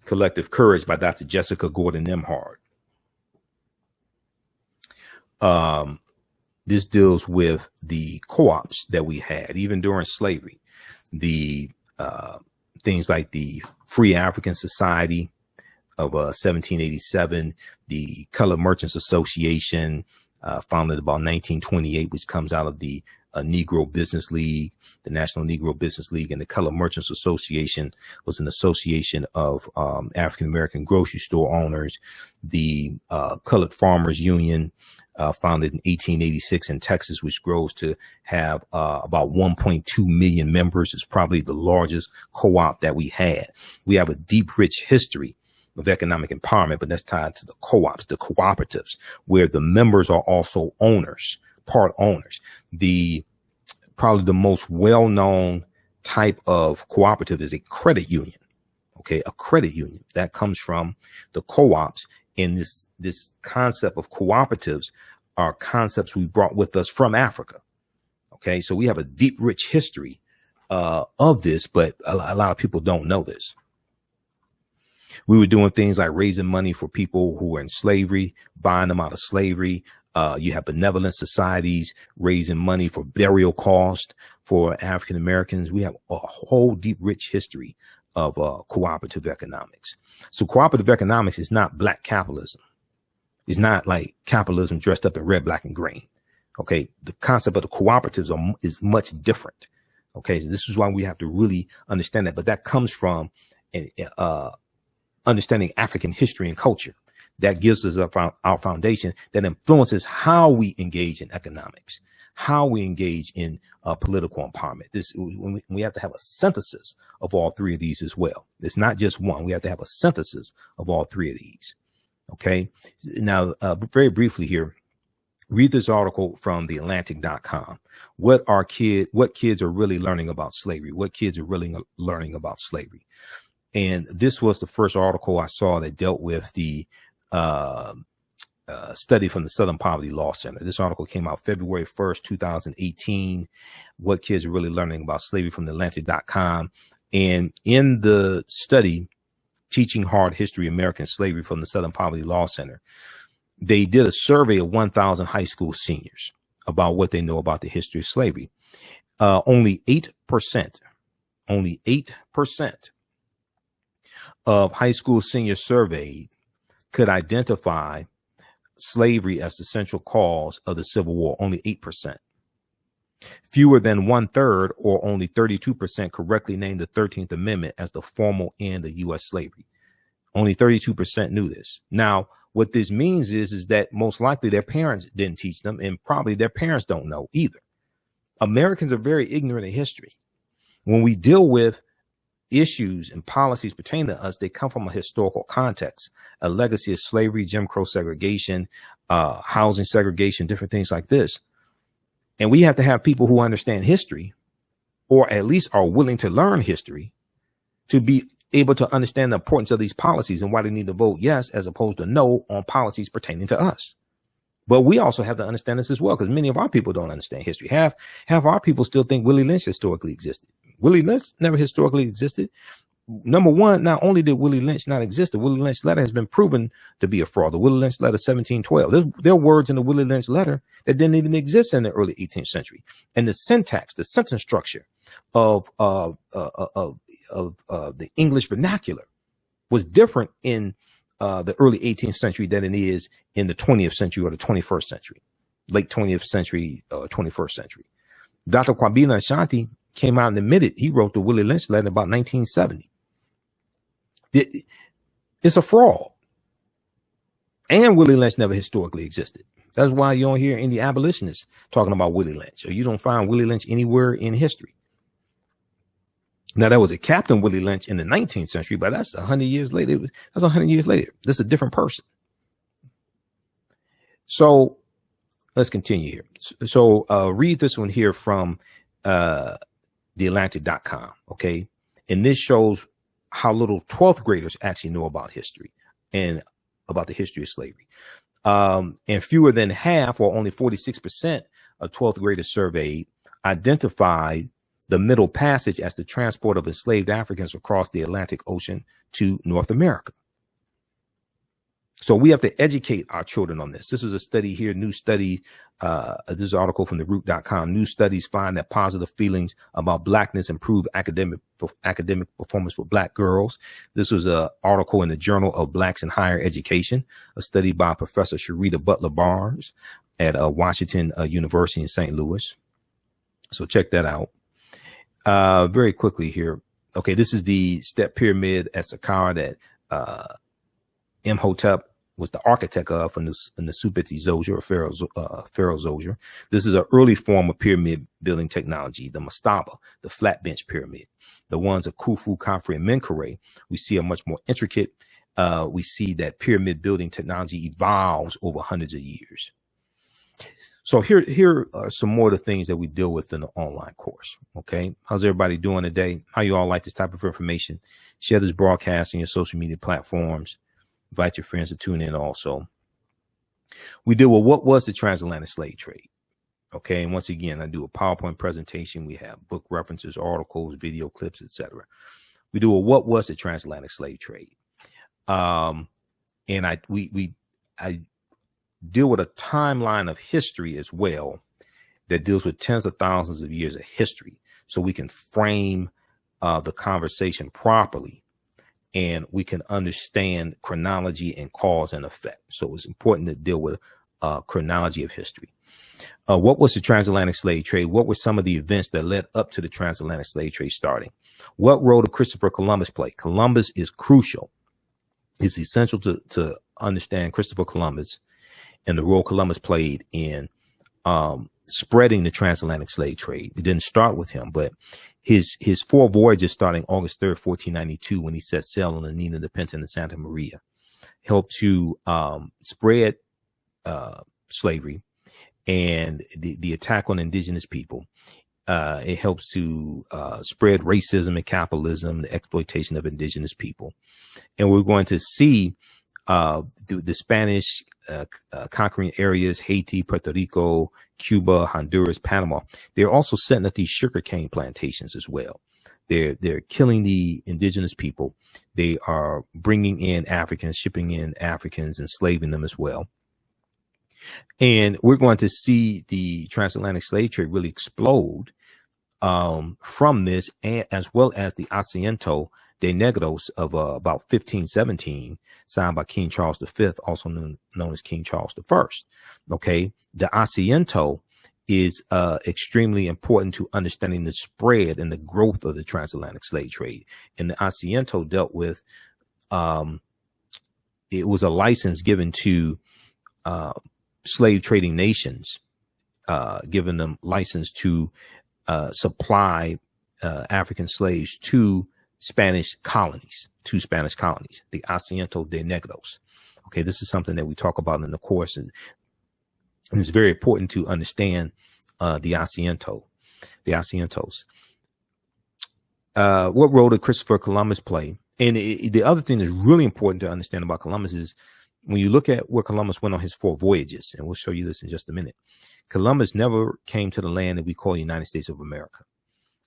Collective Courage by Dr. Jessica Gordon Nimhart. This deals with the co-ops that we had, even during slavery. The things like the Free African Society of 1787, the Colored Merchants Association, founded about 1928, which comes out of the Negro Business League, the National Negro Business League, and the Colored Merchants Association was an association of African-American grocery store owners. The Colored Farmers Union, founded in 1886 in Texas, which grows to have about 1.2 million members. It's probably the largest co-op that we had. We have a deep, rich history of economic empowerment, but that's tied to the co-ops, the cooperatives, where the members are also owners, part owners. Probably the most well-known type of cooperative is a credit union. Okay, a credit union that comes from the co-ops. And this concept of cooperatives are concepts we brought with us from Africa. Okay, so we have a deep, rich history of this, but a lot of people don't know this. We were doing things like raising money for people who were in slavery, buying them out of slavery, You have benevolent societies raising money for burial cost for African Americans. We have a whole deep, rich history of cooperative economics. So cooperative economics is not black capitalism. It's not like capitalism dressed up in red, black, and green. Okay. The concept of the cooperatives is much different. Okay. So this is why we have to really understand that. But that comes from understanding African history and culture. That gives us our foundation that influences how we engage in economics, how we engage in political empowerment. We have to have a synthesis of all three of these as well. It's not just one. We have to have a synthesis of all three of these. Okay. Now, very briefly here, read this article from theatlantic.com. What kids are really learning about slavery? What kids are really learning about slavery? And this was the first article I saw that dealt with the study from the Southern Poverty Law Center. This article came out February 1st, 2018. What kids are really learning about slavery from theatlantic.com. And in the study, Teaching Hard History American Slavery from the Southern Poverty Law Center, they did a survey of 1,000 high school seniors about what they know about the history of slavery. Only 8% of high school seniors surveyed could identify slavery as the central cause of the Civil War. Only 8%. Fewer than 1/3, or only 32%, correctly named the 13th Amendment as the formal end of U.S. slavery. Only 32% knew this. Now, what this means is that most likely their parents didn't teach them, and probably their parents don't know either. Americans are very ignorant of history. When we deal with issues and policies pertaining to us, they come from a historical context, a legacy of slavery, Jim Crow segregation, housing segregation, different things like this. And we have to have people who understand history, or at least are willing to learn history, to be able to understand the importance of these policies and why they need to vote yes as opposed to no on policies pertaining to us. But we also have to understand this as well, because many of our people don't understand history. Half our people still think Willie Lynch historically existed. Willie Lynch never historically existed. Number one, not only did Willie Lynch not exist, the Willie Lynch letter has been proven to be a fraud. The Willie Lynch letter 1712. There are words in the Willie Lynch letter that didn't even exist in the early 18th century. And the syntax, the sentence structure of the English vernacular was different in the early 18th century than it is in the 20th century or the 21st century, late 20th century, 21st century. Dr. Kwabena Ashanti came out and admitted he wrote the Willie Lynch letter about 1970. It's a fraud. And Willie Lynch never historically existed. That's why you don't hear any abolitionists talking about Willie Lynch, or you don't find Willie Lynch anywhere in history. Now, there was a Captain Willie Lynch in the 19th century, but that's 100 years later. That's 100 years later. This is a different person. So let's continue here. So read this one here from theatlantic.com. Okay. And this shows how little 12th graders actually know about history and about the history of slavery. And fewer than half, or only 46% of 12th graders surveyed, identified the Middle Passage as the transport of enslaved Africans across the Atlantic Ocean to North America. So we have to educate our children on this. This is a study here, new study. This is an article from theroot.com. New studies find that positive feelings about blackness improve academic performance for black girls. This was an article in the Journal of Blacks in Higher Education, a study by Professor Sharita Butler Barnes at Washington University in St. Louis. So check that out. Very quickly here. Okay, this is the step pyramid at Saqqara that Imhotep was the architect of in the Supiti Zoser, or Pharaoh Zoser. This is an early form of pyramid building technology, the mastaba, the flat bench pyramid. The ones of Khufu, Khafre, and Menkaure, we see are much more intricate. We see that pyramid building technology evolves over hundreds of years. So here are some more of the things that we deal with in the online course. Okay. How's everybody doing today? How you all like this type of information? Share this broadcast on your social media platforms. Invite your friends to tune in also. We deal with what was the transatlantic slave trade. Okay. And once again, I do a PowerPoint presentation. We have book references, articles, video clips, etc. We do a what was the transatlantic slave trade. And I deal with a timeline of history as well that deals with tens of thousands of years of history, so we can frame the conversation properly, and we can understand chronology and cause and effect. So it's important to deal with chronology of history. What was the transatlantic slave trade? What were some of the events that led up to the transatlantic slave trade starting? What role did Christopher Columbus play? Columbus is crucial. It's essential to understand Christopher Columbus and the role Columbus played in spreading the transatlantic slave trade. It didn't start with him, but his 4 voyages starting August 3rd, 1492, when he set sail on the Nina, the Pinta, and the Santa Maria, helped to spread slavery and the attack on indigenous people. It helps to spread racism and capitalism, the exploitation of indigenous people. And we're going to see the Spanish conquering areas, Haiti, Puerto Rico, Cuba, Honduras, Panama. They're also setting up these sugarcane plantations as well. They're killing the indigenous people. They are bringing in Africans, shipping in Africans, enslaving them as well. And we're going to see the transatlantic slave trade really explode from this, and as well as the Asiento de Negros of about 1517, signed by King Charles V, also known as King Charles I. Okay, the Asiento is extremely important to understanding the spread and the growth of the transatlantic slave trade. And the Asiento dealt with, it was a license given to slave trading nations, giving them license to supply African slaves to Spanish colonies, the Asiento de Negros. Okay, this is something that we talk about in the course, and it's very important to understand the Asientos. What role did Christopher Columbus play? And the other thing that's really important to understand about Columbus is when you look at where Columbus went on his 4 voyages, and we'll show you this in just a minute, Columbus never came to the land that we call the United States of America.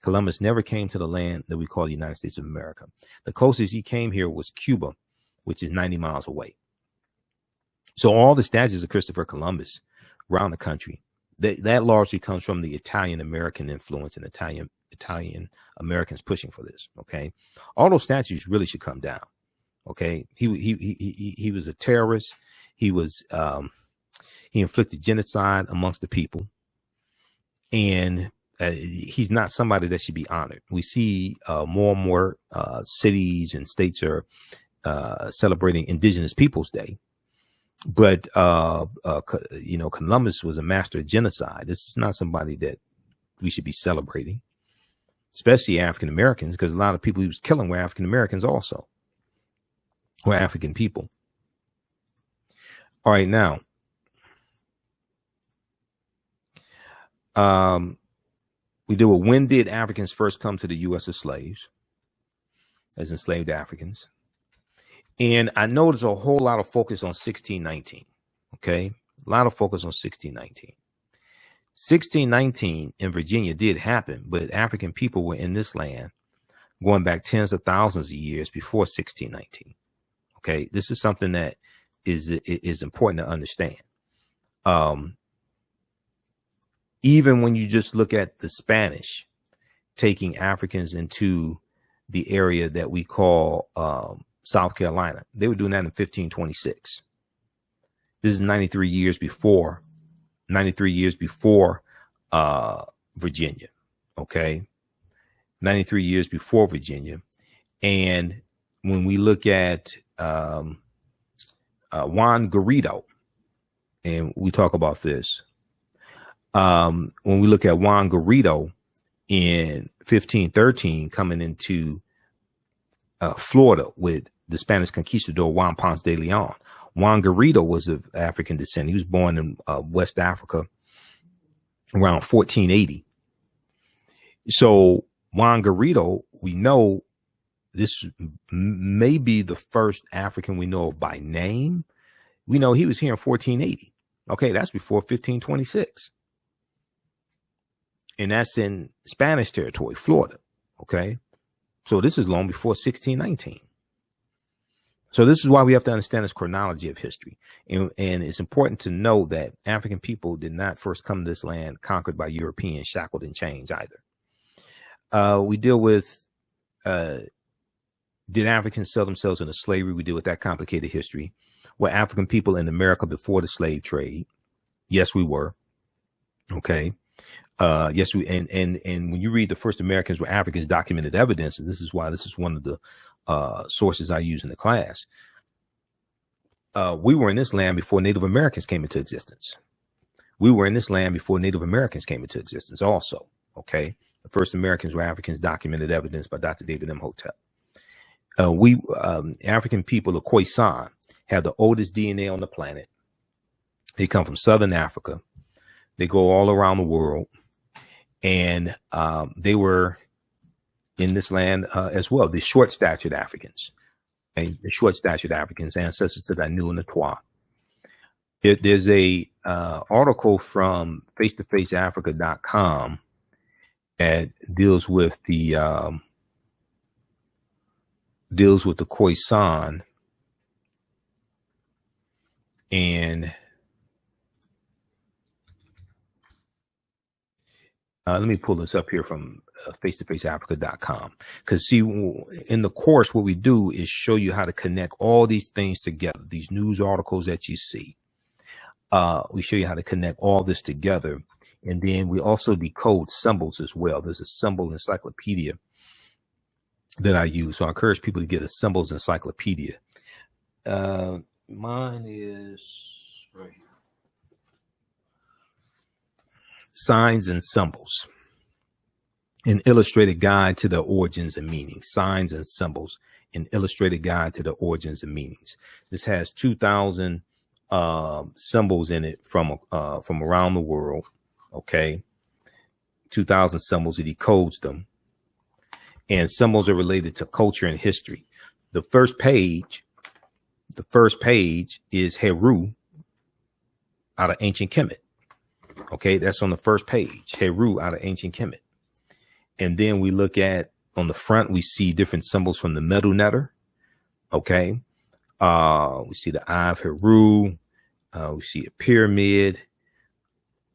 Columbus never came to the land that we call the United States of America. The closest he came here was Cuba, which is 90 miles away. So all the statues of Christopher Columbus around the country, that largely comes from the Italian American influence and Italian Americans pushing for this. Okay, all those statues really should come down. Okay, he was a terrorist. He inflicted genocide amongst the people, and he's not somebody that should be honored. We see more and more cities and states are celebrating Indigenous Peoples Day, but Columbus was a master of genocide. This is not somebody that we should be celebrating, especially African Americans, because a lot of people he was killing were African Americans also, or African people. All right, now, we deal with when did Africans first come to the U.S. as slaves, as enslaved Africans. And I know there's a whole lot of focus on 1619. Okay, a lot of focus on 1619. 1619 in Virginia did happen, but African people were in this land going back tens of thousands of years before 1619. Okay, this is something that is important to understand. Even when you just look at the Spanish taking Africans into the area that we call South Carolina, they were doing that in 1526. This is 93 years before Virginia. Okay, 93 years before Virginia. And when we look at Juan Garrido, and we talk about this, when we look at Juan Garrido in 1513 coming into Florida with the Spanish conquistador Juan Ponce de Leon. Juan Garrido was of African descent. He was born in West Africa around 1480. So Juan Garrido, we know this may be the first African we know of by name. We know he was here in 1480. Okay, that's before 1526. And that's in Spanish territory, Florida. Okay, so this is long before 1619. So this is why we have to understand this chronology of history. And it's important to know that African people did not first come to this land conquered by Europeans, shackled in chains either. We deal with, did Africans sell themselves into slavery? We deal with that complicated history. Were African people in America before the slave trade? Yes, we were. Okay. Yes, we and when you read the first Americans were Africans documented evidence, and this is why this is one of the sources I use in the class. We were in this land before Native Americans came into existence. We were in this land before Native Americans came into existence also. Okay. The first Americans were Africans documented evidence by Dr. David Imhotep. African people of Khoisan have the oldest DNA on the planet. They come from Southern Africa. They go all around the world. And they were in this land as well. The short-statured Africans, okay? The short-statured Africans, ancestors to the Anu and the Twa. There's a article from face-to-faceafrica.com that deals with the Khoisan, and let me pull this up here from face-to-faceafrica.com, because see, in the course, what we do is show you how to connect all these things together. These news articles that you see, we show you how to connect all this together. And then we also decode symbols as well. There's a symbol encyclopedia that I use. So I encourage people to get a symbols encyclopedia. Mine is right here. Signs and Symbols, an illustrated guide to the origins and meanings. Signs and Symbols, an illustrated guide to the origins and meanings. This has 2,000 symbols in it from around the world. Okay, 2,000 symbols. It decodes them, and symbols are related to culture and history. The first page is Heru out of ancient Kemet. Okay, that's on the first page, Heru out of ancient Kemet. And then we look at, on the front, we see different symbols from the Medu Neter. Okay, we see the Eye of Heru, we see a pyramid.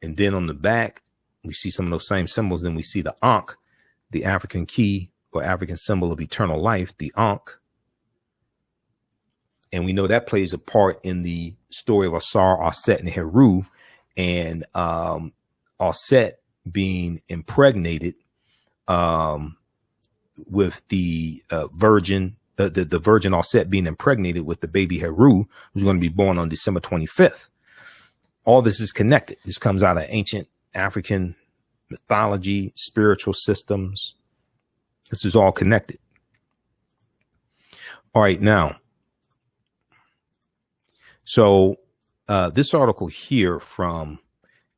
And then on the back, we see some of those same symbols. Then we see the Ankh, the African key or African symbol of eternal life, the Ankh. And we know that plays a part in the story of Asar, Aset, and Heru. And Aset being impregnated with the virgin, the virgin Aset being impregnated with the baby Heru, who's going to be born on December 25th. All this is connected. This comes out of ancient African mythology, spiritual systems. This is all connected. All right, now. So this article here from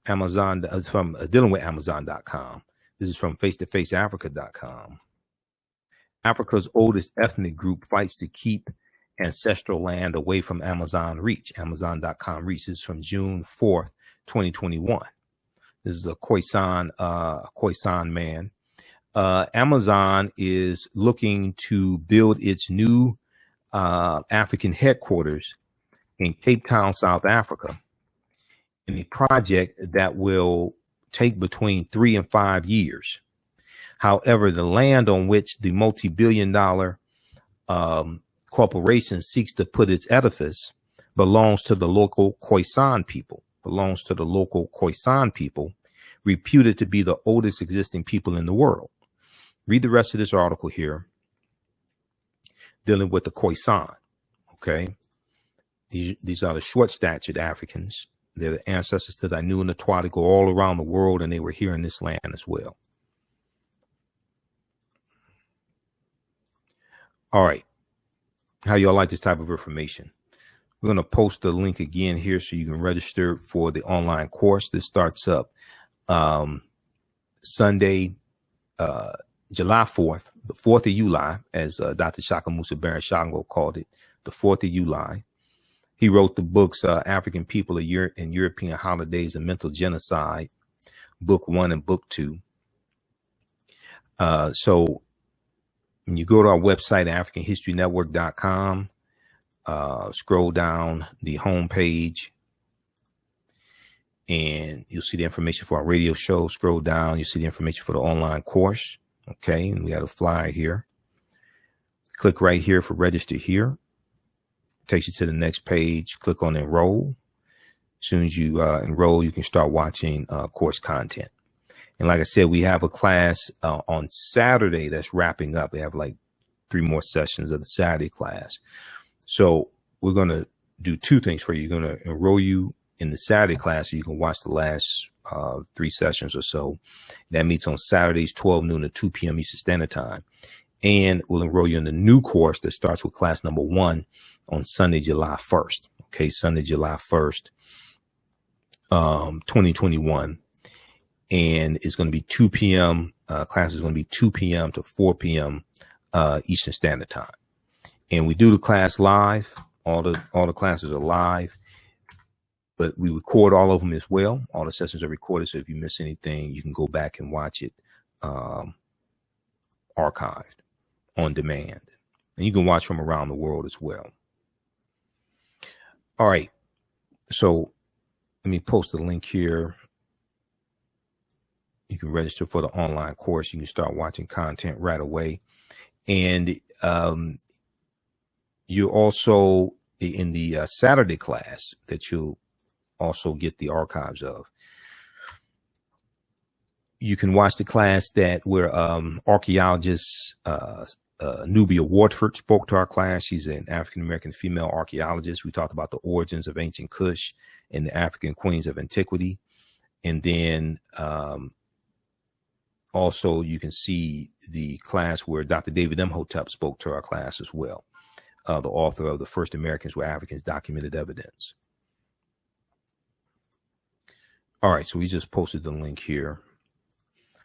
Amazon, from dealing with Amazon.com. This is from face-to-faceafrica.com. Africa's oldest ethnic group fights to keep ancestral land away from Amazon reach. Amazon.com reach. This is from June 4th, 2021. This is a Khoisan man. Amazon is looking to build its new African headquarters in Cape Town, South Africa, in a project that will take between 3 and 5 years. However, the land on which the multi-billion-dollar corporation seeks to put its edifice belongs to the local Khoisan people, reputed to be the oldest existing people in the world. Read the rest of this article here, dealing with the Khoisan. Okay. These are the short-statured Africans. They're the ancestors to the Anu and the Twa. They go all around the world, and they were here in this land as well. All right. How y'all like this type of information? We're going to post the link again here so you can register for the online course. This starts up Sunday, July 4th, the 4th of July, as Dr. Shaka Musa Baron Shango called it, the 4th of July. He wrote the books African People and European Holidays and Mental Genocide, Book 1 and Book 2. So when you go to our website, AfricanHistoryNetwork.com, scroll down the home page and you'll see the information for our radio show. Scroll down, you'll see the information for the online course. Okay, and we have a flyer here. Click right here for register here. Takes you to the next page. Click on enroll. As soon as you enroll, you can start watching course content. And like I said, we have a class on Saturday that's wrapping up. We have like 3 more sessions of the Saturday class. So we're going to do 2 things for you. You're going to enroll you in the Saturday class so you can watch the last 3 sessions or so. That meets on Saturdays, 12 noon to 2 p.m. Eastern Standard Time. And we'll enroll you in the new course that starts with class number 1 on Sunday, July 1st. Okay, Sunday, July 1st, 2021. And it's going to be 2 p.m. Class is going to be 2 p.m. to 4 p.m. Eastern Standard Time. And we do the class live. All the classes are live, but we record all of them as well. All the sessions are recorded. So if you miss anything, you can go back and watch it archived on demand. And you can watch from around the world as well. All right. So let me post the link here. You can register for the online course. You can start watching content right away. And you're also in the Saturday class that you'll also get the archives of. You can watch the class that where archaeologist Nubia Wardford spoke to our class. She's an African-American female archaeologist. We talked about the origins of ancient Kush and the African queens of antiquity. And then also you can see the class where Dr. David Imhotep spoke to our class as well. The author of The First Americans Were Africans, Documented Evidence. All right, so we just posted the link here.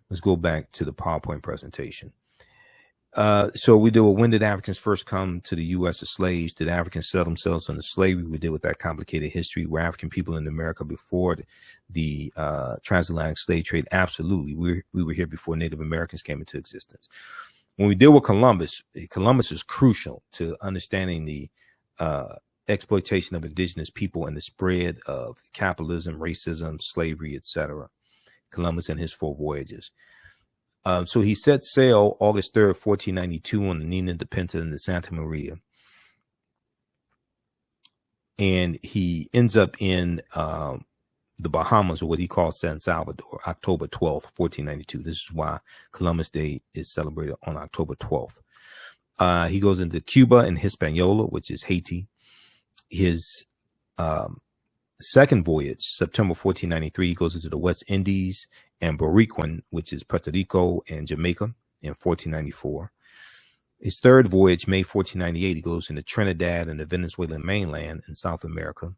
Let's go back to the PowerPoint presentation. So we do when did Africans first come to the U.S. as slaves? Did Africans sell themselves into slavery? We deal with that complicated history. Were African people in America before the transatlantic slave trade? Absolutely. We were here before Native Americans came into existence. When we deal with Columbus, Columbus is crucial to understanding the exploitation of indigenous people and the spread of capitalism, racism, slavery, etc. Columbus and his 4 voyages. So he set sail August 3rd, 1492 on the Nina de Pinta and the Santa Maria. And he ends up in the Bahamas, or what he calls San Salvador, October 12th, 1492. This is why Columbus Day is celebrated on October 12th. He goes into Cuba and Hispaniola, which is Haiti. His second voyage, September 1493, he goes into the West Indies and Boricuan, which is Puerto Rico and Jamaica, in 1494. His third voyage, May 1498, he goes into Trinidad and the Venezuelan mainland in South America.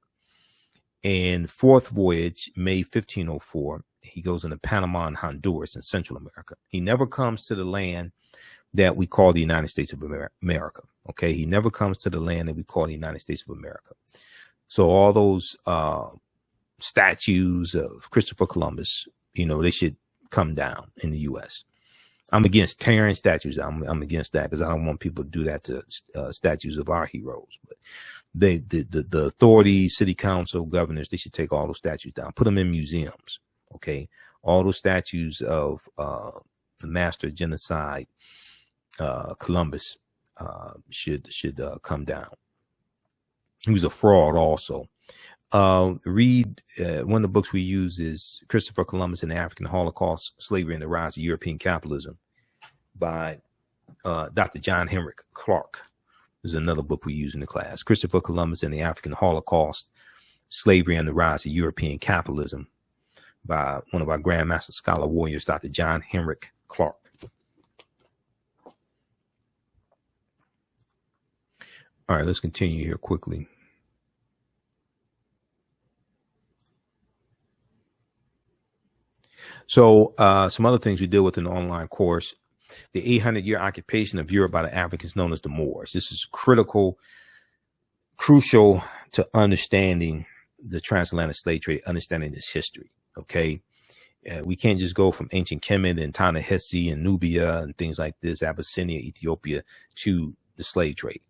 And fourth voyage, May 1504, he goes into Panama and Honduras in Central America. He never comes to the land that we call the United States of America. Okay, he never comes to the land that we call the United States of America. So all those statues of Christopher Columbus, you know, they should come down in the U.S. I'm against tearing statues. I'm against that because I don't want people to do that to statues of our heroes. But the authorities, city council, governors, they should take all those statues down, put them in museums. Okay, all those statues of the master genocide, Columbus, should come down. He was a fraud also. Read one of the books we use is Christopher Columbus and the African Holocaust, Slavery and the Rise of European Capitalism by Dr. John Henrik Clarke. This is another book we use in the class. Christopher Columbus and the African Holocaust, Slavery and the Rise of European Capitalism by one of our Grandmaster Scholar Warriors, Dr. John Henrik Clarke. All right, let's continue here quickly. So some other things we deal with in the online course, the 800-year occupation of Europe by the Africans known as the Moors. This is crucial to understanding the transatlantic slave trade, understanding this history. Okay. We can't just go from ancient Kemet and Ta-Nehisi and Nubia and things like this, Abyssinia, Ethiopia, to the slave trade,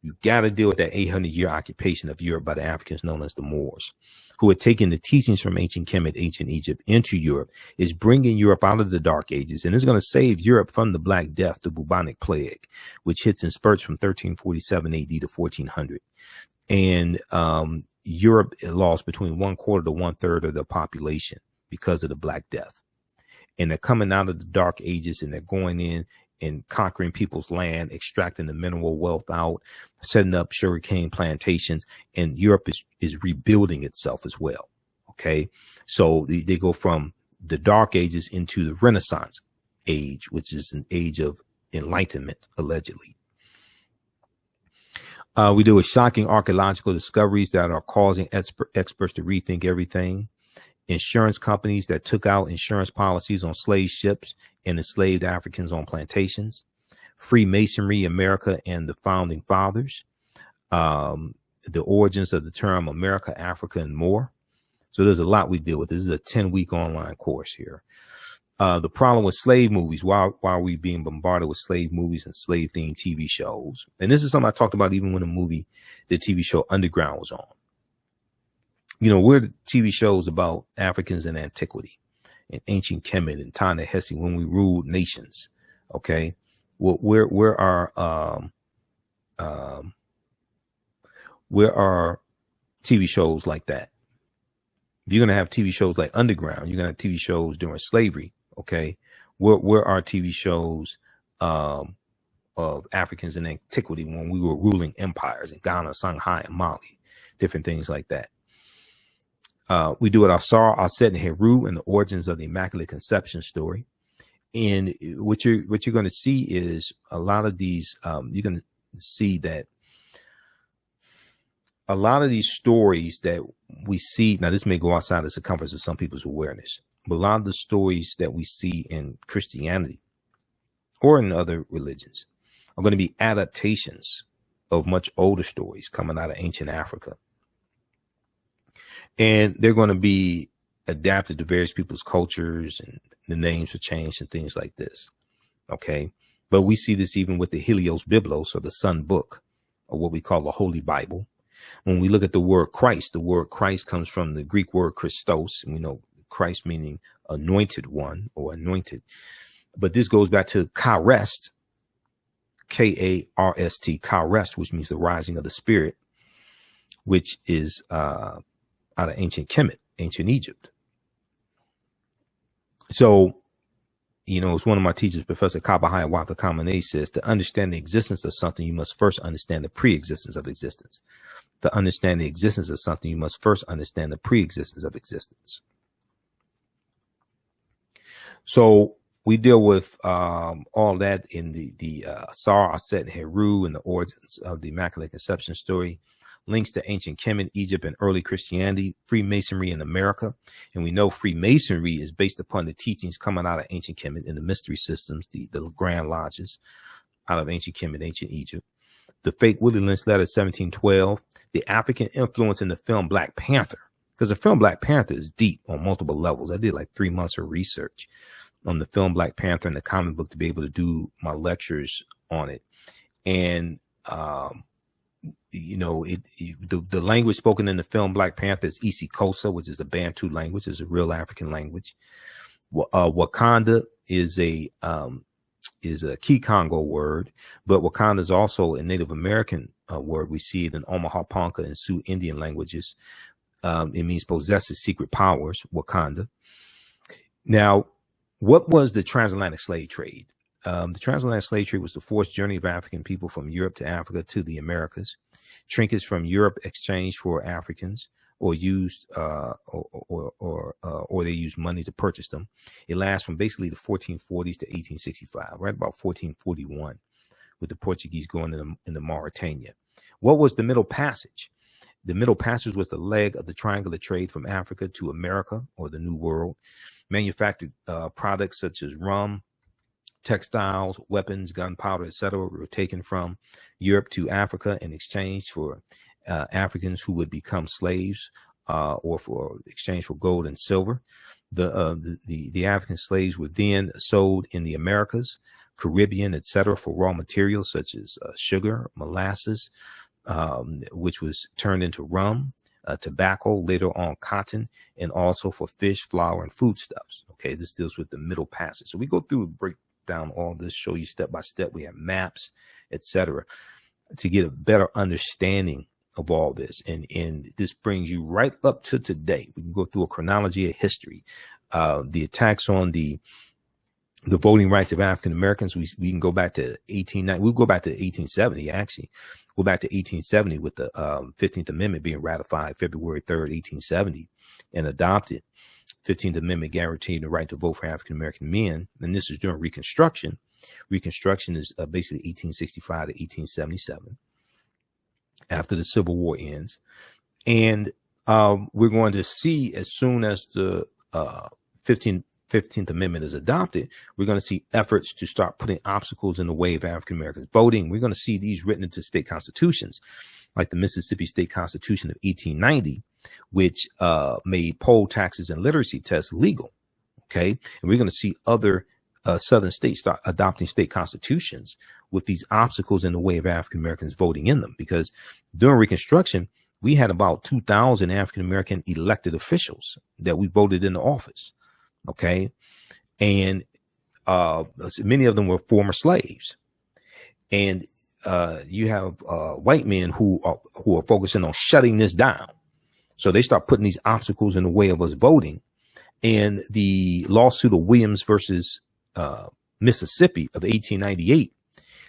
You got to deal with that 800-year occupation of Europe by the Africans known as the Moors, who had taken the teachings from ancient Kemet, ancient Egypt into Europe, is bringing Europe out of the Dark Ages, and is going to save Europe from the Black Death, the bubonic plague, which hits in spurts from 1347 AD to 1400. And Europe lost between 1/4 to 1/3 of the population because of the Black Death. And they're coming out of the Dark Ages, and they're going in and conquering people's land, extracting the mineral wealth out, setting up sugarcane plantations, and Europe is rebuilding itself as well. Okay. So they go from the Dark Ages into the Renaissance age, which is an age of enlightenment, allegedly. We do with shocking archaeological discoveries that are causing experts to rethink everything. Insurance companies that took out insurance policies on slave ships and enslaved Africans on plantations. Freemasonry, America, and the founding fathers. The origins of the term America, Africa, and more. So there's a lot we deal with. This is a 10-week online course here. The problem with slave movies, why are we being bombarded with slave movies and slave themed TV shows? And this is something I talked about even when the TV show Underground was on. You know, we're the TV shows about Africans in antiquity and ancient Kemet and Ta-Nehisi when we ruled nations. Okay. Well, where are TV shows like that? If you're going to have TV shows like Underground, you're going to have TV shows during slavery. Okay. Where are TV shows, of Africans in antiquity when we were ruling empires in Ghana, Shanghai, and Mali, different things like that. We do it Asar, Aset, and Heru, and the origins of the Immaculate Conception story. And what you're going to see is a lot of these. You're going to see that a lot of these stories that we see now. This may go outside the circumference of some people's awareness, but a lot of the stories that we see in Christianity or in other religions are going to be adaptations of much older stories coming out of ancient Africa. And they're going to be adapted to various people's cultures, and the names are changed and things like this. Okay. But we see this even with the Helios Biblos, or the Sun Book, or what we call the Holy Bible. When we look at the word Christ comes from the Greek word Christos, and we know Christ meaning anointed one or anointed. But this goes back to Karest, Karst, Karest, which means the rising of the spirit, which is, out of ancient Kemet, ancient Egypt. So, you know, it's one of my teachers, Professor Kabahaya Watha Kamene, says to understand the existence of something, you must first understand the pre-existence of existence. To understand the existence of something, you must first understand the pre-existence of existence. So we deal with all that in the Asar, Aset, and Heru, and the origins of the Immaculate Conception story. Links to ancient Kemet, Egypt, and early Christianity, Freemasonry in America. And we know Freemasonry is based upon the teachings coming out of ancient Kemet and the mystery systems, the Grand Lodges out of ancient Kemet, ancient Egypt. The fake Willie Lynch letter, 1712. The African influence in the film Black Panther, because the film Black Panther is deep on multiple levels. I did like 3 months of research on the film Black Panther and the comic book to be able to do my lectures on it. And, you know, the language spoken in the film Black Panther is isiXhosa, which is a Bantu language, is a real African language. Wakanda is a Kikongo word, but Wakanda is also a Native American word. We see it in Omaha Ponca and Sioux Indian languages. It means possesses secret powers, Wakanda. Now, what was the transatlantic slave trade? The transatlantic slave trade was the forced journey of African people from Europe to Africa to the Americas. Trinkets from Europe exchanged for Africans, or used, or they used money to purchase them. It lasts from basically the 1440s to 1865, right about 1441, with the Portuguese going into Mauritania. What was the Middle Passage? The Middle Passage was the leg of the triangular trade from Africa to America, or the New World. Manufactured products such as rum, textiles, weapons, gunpowder, etc., were taken from Europe to Africa in exchange for Africans who would become slaves, or for exchange for gold and silver. The African slaves were then sold in the Americas Caribbean, etc., for raw materials such as sugar, molasses, which was turned into rum, tobacco, later on cotton, and also for fish, flour, and foodstuffs. Okay, this deals with the Middle Passage. So we go through and break down all this, show you step by step. We have maps, etc., to get a better understanding of all this. And this brings you right up to today. We can go through a chronology of history. The attacks on the voting rights of African Americans. We can go back to 1890. We'll go back to 1870, actually. Go back to 1870 with the 15th Amendment being ratified February 3rd, 1870, and adopted. 15th Amendment guaranteed the right to vote for African American men. And this is during Reconstruction. Reconstruction is basically 1865 to 1877, after the Civil War ends. And we're going to see, as soon as the 15th Amendment is adopted, we're going to see efforts to start putting obstacles in the way of African Americans voting. We're going to see these written into state constitutions, like the Mississippi State Constitution of 1890, which made poll taxes and literacy tests legal. Okay. And we're going to see other southern states start adopting state constitutions with these obstacles in the way of African Americans voting in them, because during Reconstruction, we had about 2,000 African American elected officials that we voted into office. Okay. And many of them were former slaves. And you have white men who are focusing on shutting this down. So they start putting these obstacles in the way of us voting. And the lawsuit of Williams versus Mississippi of 1898,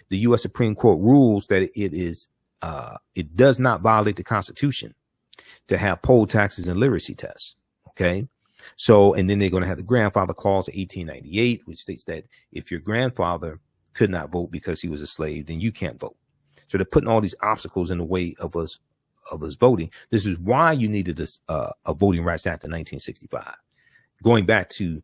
the U.S. Supreme Court rules that it does not violate the Constitution to have poll taxes and literacy tests. Okay. So, and then they're going to have the grandfather clause of 1898, which states that if your grandfather could not vote because he was a slave, then you can't vote. So they're putting all these obstacles in the way of us voting. This is why you needed a Voting Rights Act of 1965, going back to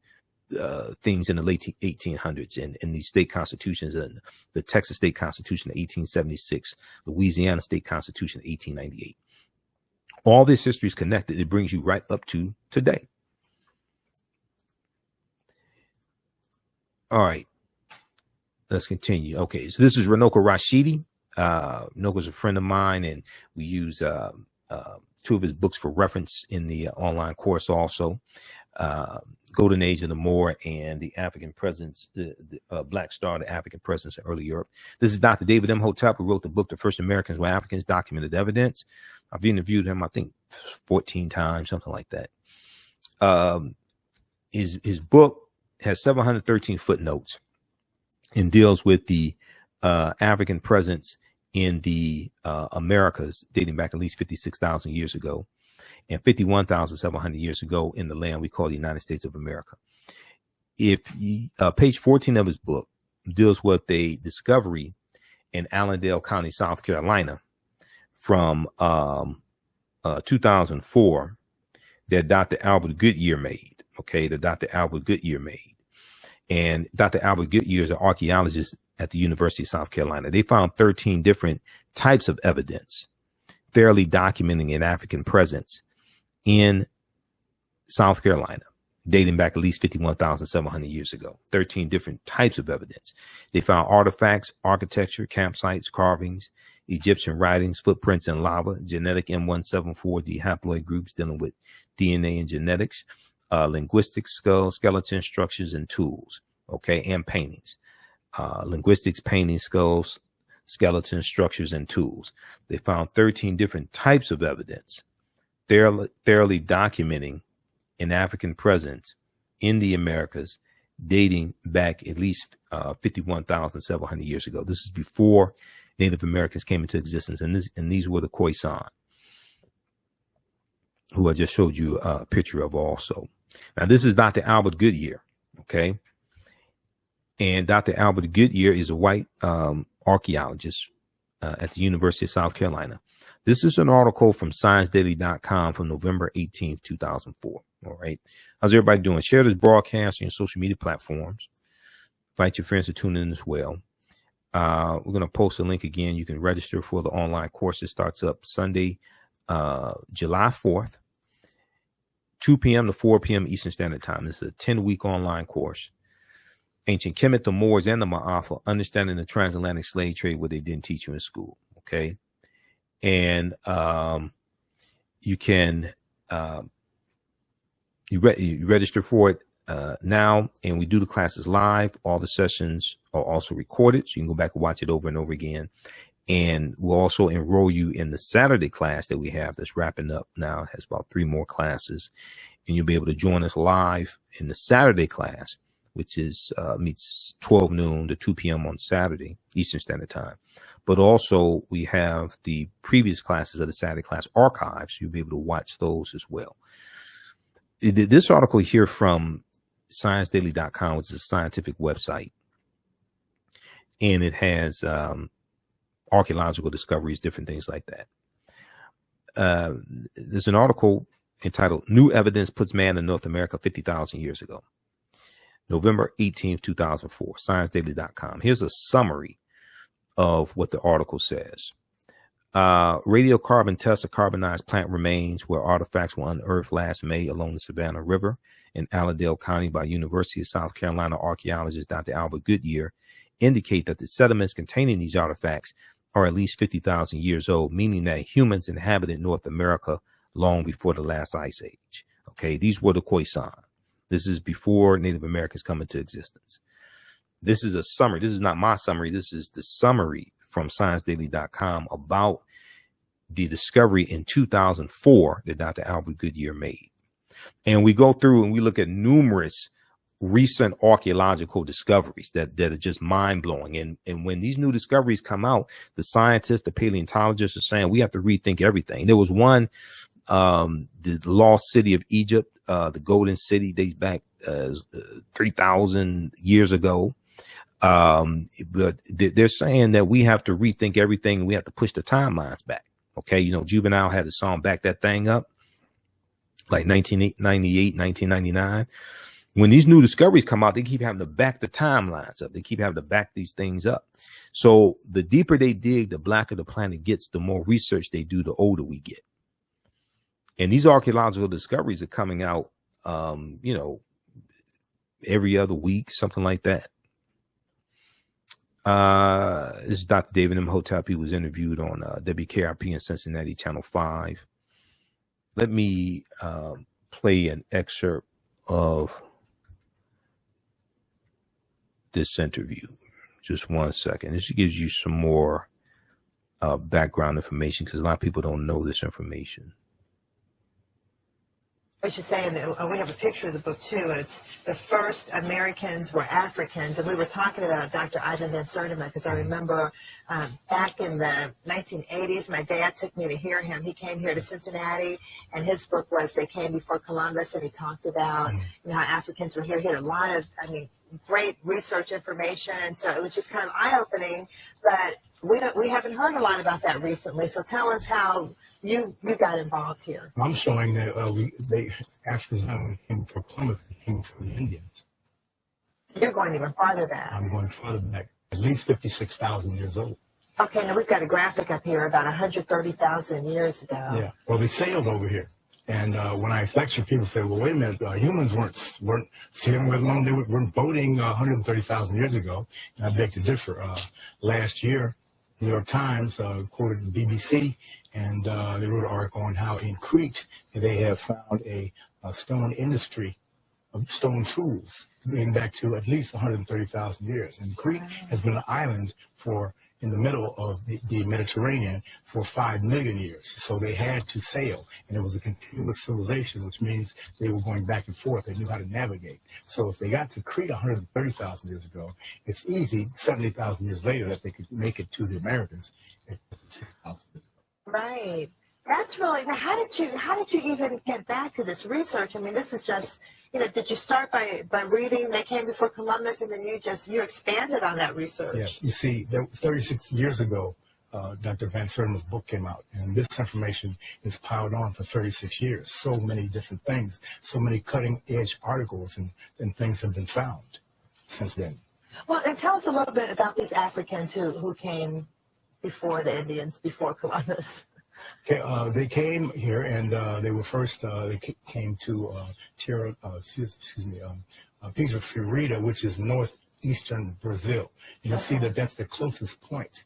things in the late 1800s and these state constitutions, and the Texas State Constitution of 1876, Louisiana State Constitution of 1898. All this history is connected. It brings you right up to today. All right, let's continue. Okay, so this is Runoko Rashidi. Runoko's a friend of mine, and we use two of his books for reference in the online course also. Golden Age of the Moor and the African Presence, the Black Star, the African Presence in Early Europe. This is Dr. David Imhotep, who wrote the book, The First Americans Were Africans, Documented Evidence. I've interviewed him, I think, 14 times, something like that. His book has 713 footnotes and deals with the African presence in the Americas dating back at least 56,000 years ago and 51,700 years ago in the land we call the United States of America. Page 14 of his book deals with a discovery in Allendale County, South Carolina from 2004 that Dr. Albert Goodyear made. Okay, that Dr. Albert Goodyear made. And Dr. Albert Goodyear is an archaeologist at the University of South Carolina. They found 13 different types of evidence fairly documenting an African presence in South Carolina, dating back at least 51,700 years ago. 13 different types of evidence. They found artifacts, architecture, campsites, carvings, Egyptian writings, footprints in lava, genetic M174D haploid groups dealing with DNA and genetics, linguistics, skulls, skeletons, structures, and tools, okay, and paintings. Linguistics, paintings, skulls, skeletons, structures, and tools. They found 13 different types of evidence, thoroughly documenting an African presence in the Americas dating back at least 51,700 years ago. This is before Native Americans came into existence, and these were the Khoisan, who I just showed you a picture of also. Now, this is Dr. Albert Goodyear, okay? And Dr. Albert Goodyear is a white archaeologist at the University of South Carolina. This is an article from ScienceDaily.com from November 18th, 2004. All right. How's everybody doing? Share this broadcast on your social media platforms. Invite your friends to tune in as well. We're going to post a link again. You can register for the online course. It starts up Sunday, July 4th, 2 p.m. to 4 p.m. Eastern Standard Time. This is a 10-week online course. Ancient Kemet, the Moors, and the Maafa, understanding the transatlantic slave trade, what they didn't teach you in school. Okay. And you can you register for it now, and we do the classes live. All the sessions are also recorded, so you can go back and watch it over and over again. And we'll also enroll you in the Saturday class that we have that's wrapping up now. It has about 3 more classes, and you'll be able to join us live in the Saturday class, which is meets 12 noon to 2 p.m. on Saturday, Eastern Standard Time. But also we have the previous classes of the Saturday class archived, so you'll be able to watch those as well. This article here from ScienceDaily.com, which is a scientific website, and it has archaeological discoveries, different things like that. There's an article entitled "New Evidence Puts Man in North America 50,000 Years Ago." November 18th, 2004, ScienceDaily.com. Here's a summary of what the article says. Radiocarbon tests of carbonized plant remains where artifacts were unearthed last May along the Savannah River in Allendale County by University of South Carolina archaeologist Dr. Albert Goodyear indicate that the sediments containing these artifacts are at least 50,000 years old, meaning that humans inhabited North America long before the last ice age. Okay, these were the Khoisan. This is before Native Americans come into existence. This is a summary. This is not my summary. This is the summary from ScienceDaily.com about the discovery in 2004 that Dr. Albert Goodyear made. And we go through and we look at numerous recent archaeological discoveries that are just mind-blowing. And when these new discoveries come out, the scientists, the paleontologists are saying we have to rethink everything. There was one, the lost city of Egypt, the Golden City, dates back 3,000 years ago. But they're saying that we have to rethink everything. We have to push the timelines back. Okay. You know, Juvenile had a song Back That Thing Up, like 1998, 1999. When these new discoveries come out, they keep having to back the timelines up. They keep having to back these things up. So the deeper they dig, the blacker the planet gets, the more research they do, the older we get. And these archaeological discoveries are coming out, you know, every other week, something like that. This is Dr. David Imhotep. He was interviewed on WKRP in Cincinnati, Channel 5. Let me play an excerpt of this interview. Just 1 second. This gives you some more background information because a lot of people don't know this information. I should say, and we have a picture of the book too. It's the first Americans were Africans, and we were talking about Dr. Ivan Van Sertima because I remember back in the 1980s, my dad took me to hear him. He came here to Cincinnati, and his book was "They Came Before Columbus," and he talked about how Africans were here. He had a lot of, great research information, and so it was just kind of eye-opening. But we haven't heard a lot about that recently. So tell us how you got involved here. I'm showing that Africans not only came before Columbus, they came before the Indians. You're going even farther back. I'm going farther back, at least 56,000 years old. Okay, now we've got a graphic up here about 130,000 years ago. Yeah, well, they sailed over here. And when I lecture, people say, well, wait a minute, humans weren't sailing along, they weren't boating 130,000 years ago. And I beg to differ. Last year, New York Times quoted the BBC, and they wrote an article on how in Crete they have found a stone industry of stone tools dating back to at least 130,000 years. And Crete has been an island in the middle of the Mediterranean for 5 million years. So they had to sail, and it was a continuous civilization, which means they were going back and forth. They knew how to navigate. So if they got to Crete 130,000 years ago, it's easy 70,000 years later that they could make it to the Americans at 6,000. Right. That's really, how did you even get back to this research? I mean, this is just, did you start by reading They Came Before Columbus, and then you expanded on that research? Yeah, you see, 36 years ago, Dr. Van Sertima's book came out, and this information is piled on for 36 years. So many different things, so many cutting-edge articles and things have been found since then. Well, and tell us a little bit about these Africans who came before the Indians, before Columbus. Okay, they came here, and they were first. They came to Piedra Fiorita, which is southeastern Brazil. You'll see that that's the closest point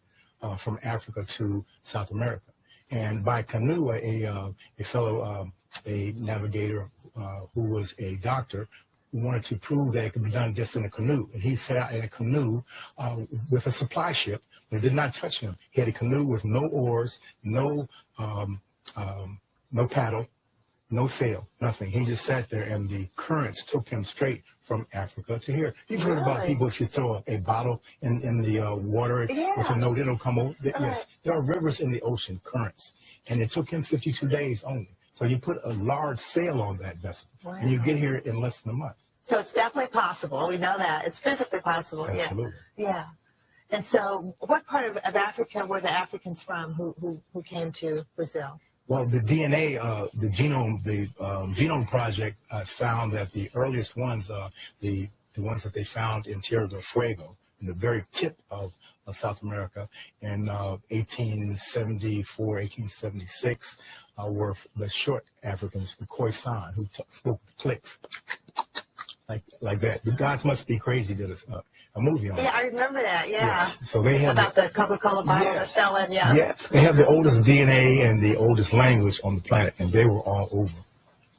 from Africa to South America. And by canoe, a fellow, a navigator who was a doctor, who wanted to prove that it could be done just in a canoe. And he set out in a canoe with a supply ship, but it did not touch him. He had a canoe with no oars, no paddle, no sail, nothing. He just sat there, and the currents took him straight from Africa to here. You've heard about people, if you throw a bottle in the water with a note, it'll come over. Yes, there are rivers in the ocean, currents. And it took him 52 days only. So you put a large sail on that vessel, and you get here in less than a month. So it's definitely possible. We know that. It's physically possible. Absolutely. Yeah. And so what part of Africa were the Africans from who came to Brazil? Well, the DNA, the Genome Project found that the earliest ones, the ones that they found in Tierra del Fuego, in the very tip of South America in 1874, 1876, were the short Africans, the Khoisan, who spoke clicks like that. The gods must be crazy did a movie on it. Yeah, I remember that. Yeah. Yes. So they have about the Coca-Cola bottle selling. Yeah. Yes, they have the oldest DNA and the oldest language on the planet, and they were all over.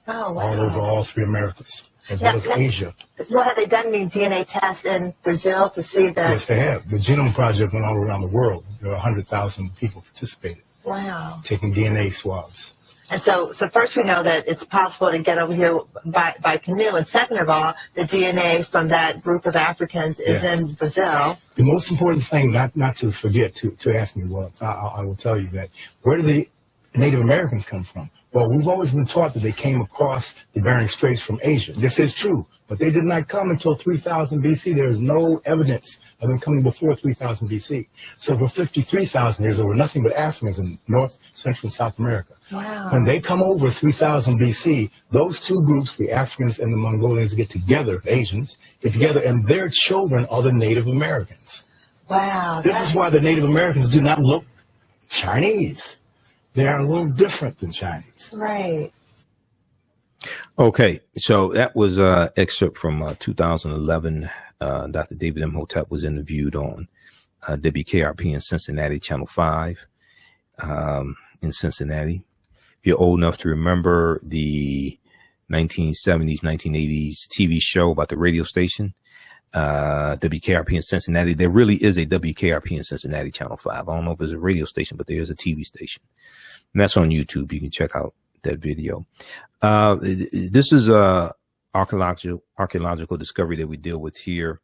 Oh, wow. All over all three Americas, as well as Asia. Well, have they done any DNA tests in Brazil to see that? Yes, they have. The Genome Project went all around the world. There were 100,000 people participated. Wow. Taking DNA swabs. And so first we know that it's possible to get over here by canoe. And second of all, the DNA from that group of Africans is in Brazil. The most important thing, not to forget, to ask me, well, I will tell you that, where do the Native Americans come from? Well, we've always been taught that they came across the Bering Straits from Asia. This is true, but they did not come until 3000 BC. There is no evidence of them coming before 3000 BC. So for 53,000 years, there were nothing but Africans in North, Central, and South America. Wow. When they come over 3000 BC, those two groups, the Africans and the Mongolians, get together, the Asians, get together, and their children are the Native Americans. Wow. This is why the Native Americans do not look Chinese. They are a little different than Chinese. Right. Okay, so that was an excerpt from 2011. Dr. David Imhotep was interviewed on WKRP in Cincinnati, Channel 5 in Cincinnati. If you're old enough to remember the 1970s, 1980s TV show about the radio station, WKRP in Cincinnati, there really is a WKRP in Cincinnati, Channel 5. I don't know if it's a radio station, but there is a TV station. And that's on YouTube. You can check out that video. This is a archaeological discovery that we deal with here.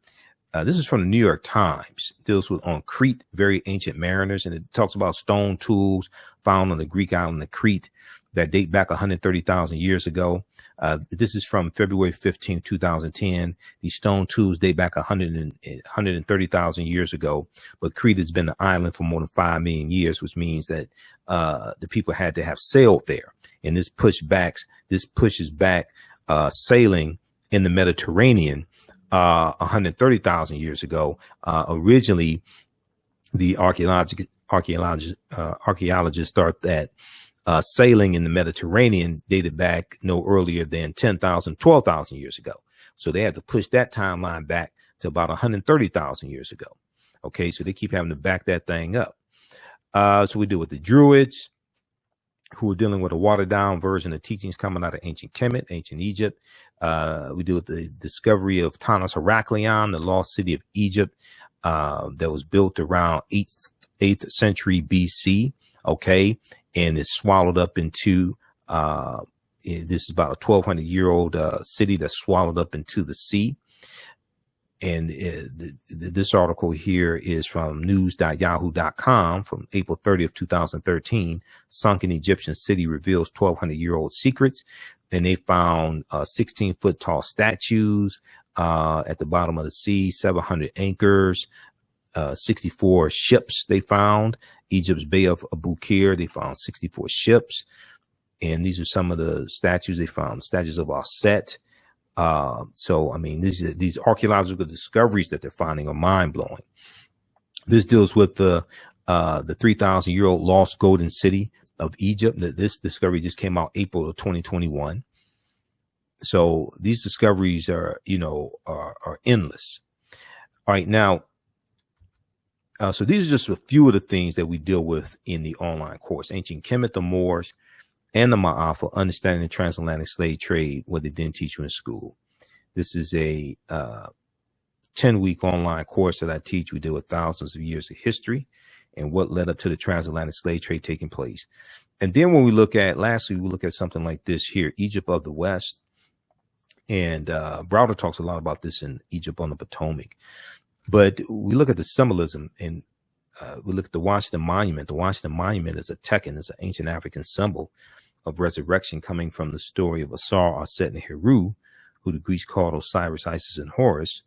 This is from the New York Times. It deals with on Crete, very ancient mariners, and it talks about stone tools found on the Greek island of Crete that date back 130,000 years ago. This is from February 15, 2010. These stone tools date back 130,000 years ago, but Crete has been an island for more than 5 million years, which means that the people had to have sailed there. And this pushes back sailing in the Mediterranean 130,000 years ago. Originally, the archaeologists thought that sailing in the Mediterranean dated back no earlier than 10,000, 12,000 years ago. So they had to push that timeline back to about 130,000 years ago. Okay, so they keep having to back that thing up. So we deal with the Druids, who are dealing with a watered down version of teachings coming out of ancient Kemet, ancient Egypt. We deal with the discovery of Tanis Heraklion, the lost city of Egypt, that was built around 8th century BC. Okay. And it's swallowed up into, this is about a 1,200-year-old city that's swallowed up into the sea. And this article here is from news.yahoo.com from April 30th, 2013. Sunken Egyptian city reveals 1,200-year-old secrets. And they found 16-foot tall statues at the bottom of the sea, 700 anchors, 64 ships they found. Egypt's Bay of Abu Qir, they found 64 ships. And these are some of the statues they found, statues of Aset. So, I mean, these archaeological discoveries that they're finding are mind blowing. This deals with the 3,000-year-old lost golden city of Egypt. This discovery just came out April of 2021. So these discoveries are endless. All right, now, so these are just a few of the things that we deal with in the online course. Ancient Kemet, the Moors, and the Maafa, understanding the transatlantic slave trade, what they didn't teach you in school. This is a 10-week online course that I teach. We deal with thousands of years of history and what led up to the transatlantic slave trade taking place. And then when we look at, lastly, we look at something like this here, Egypt of the West. And Browder talks a lot about this in Egypt on the Potomac. But we look at the symbolism, and we look at the Washington Monument. The Washington Monument is a Tekken, it's an ancient African symbol of resurrection coming from the story of Asar, Aset, and Heru, who the Greeks called Osiris, Isis, and Horus.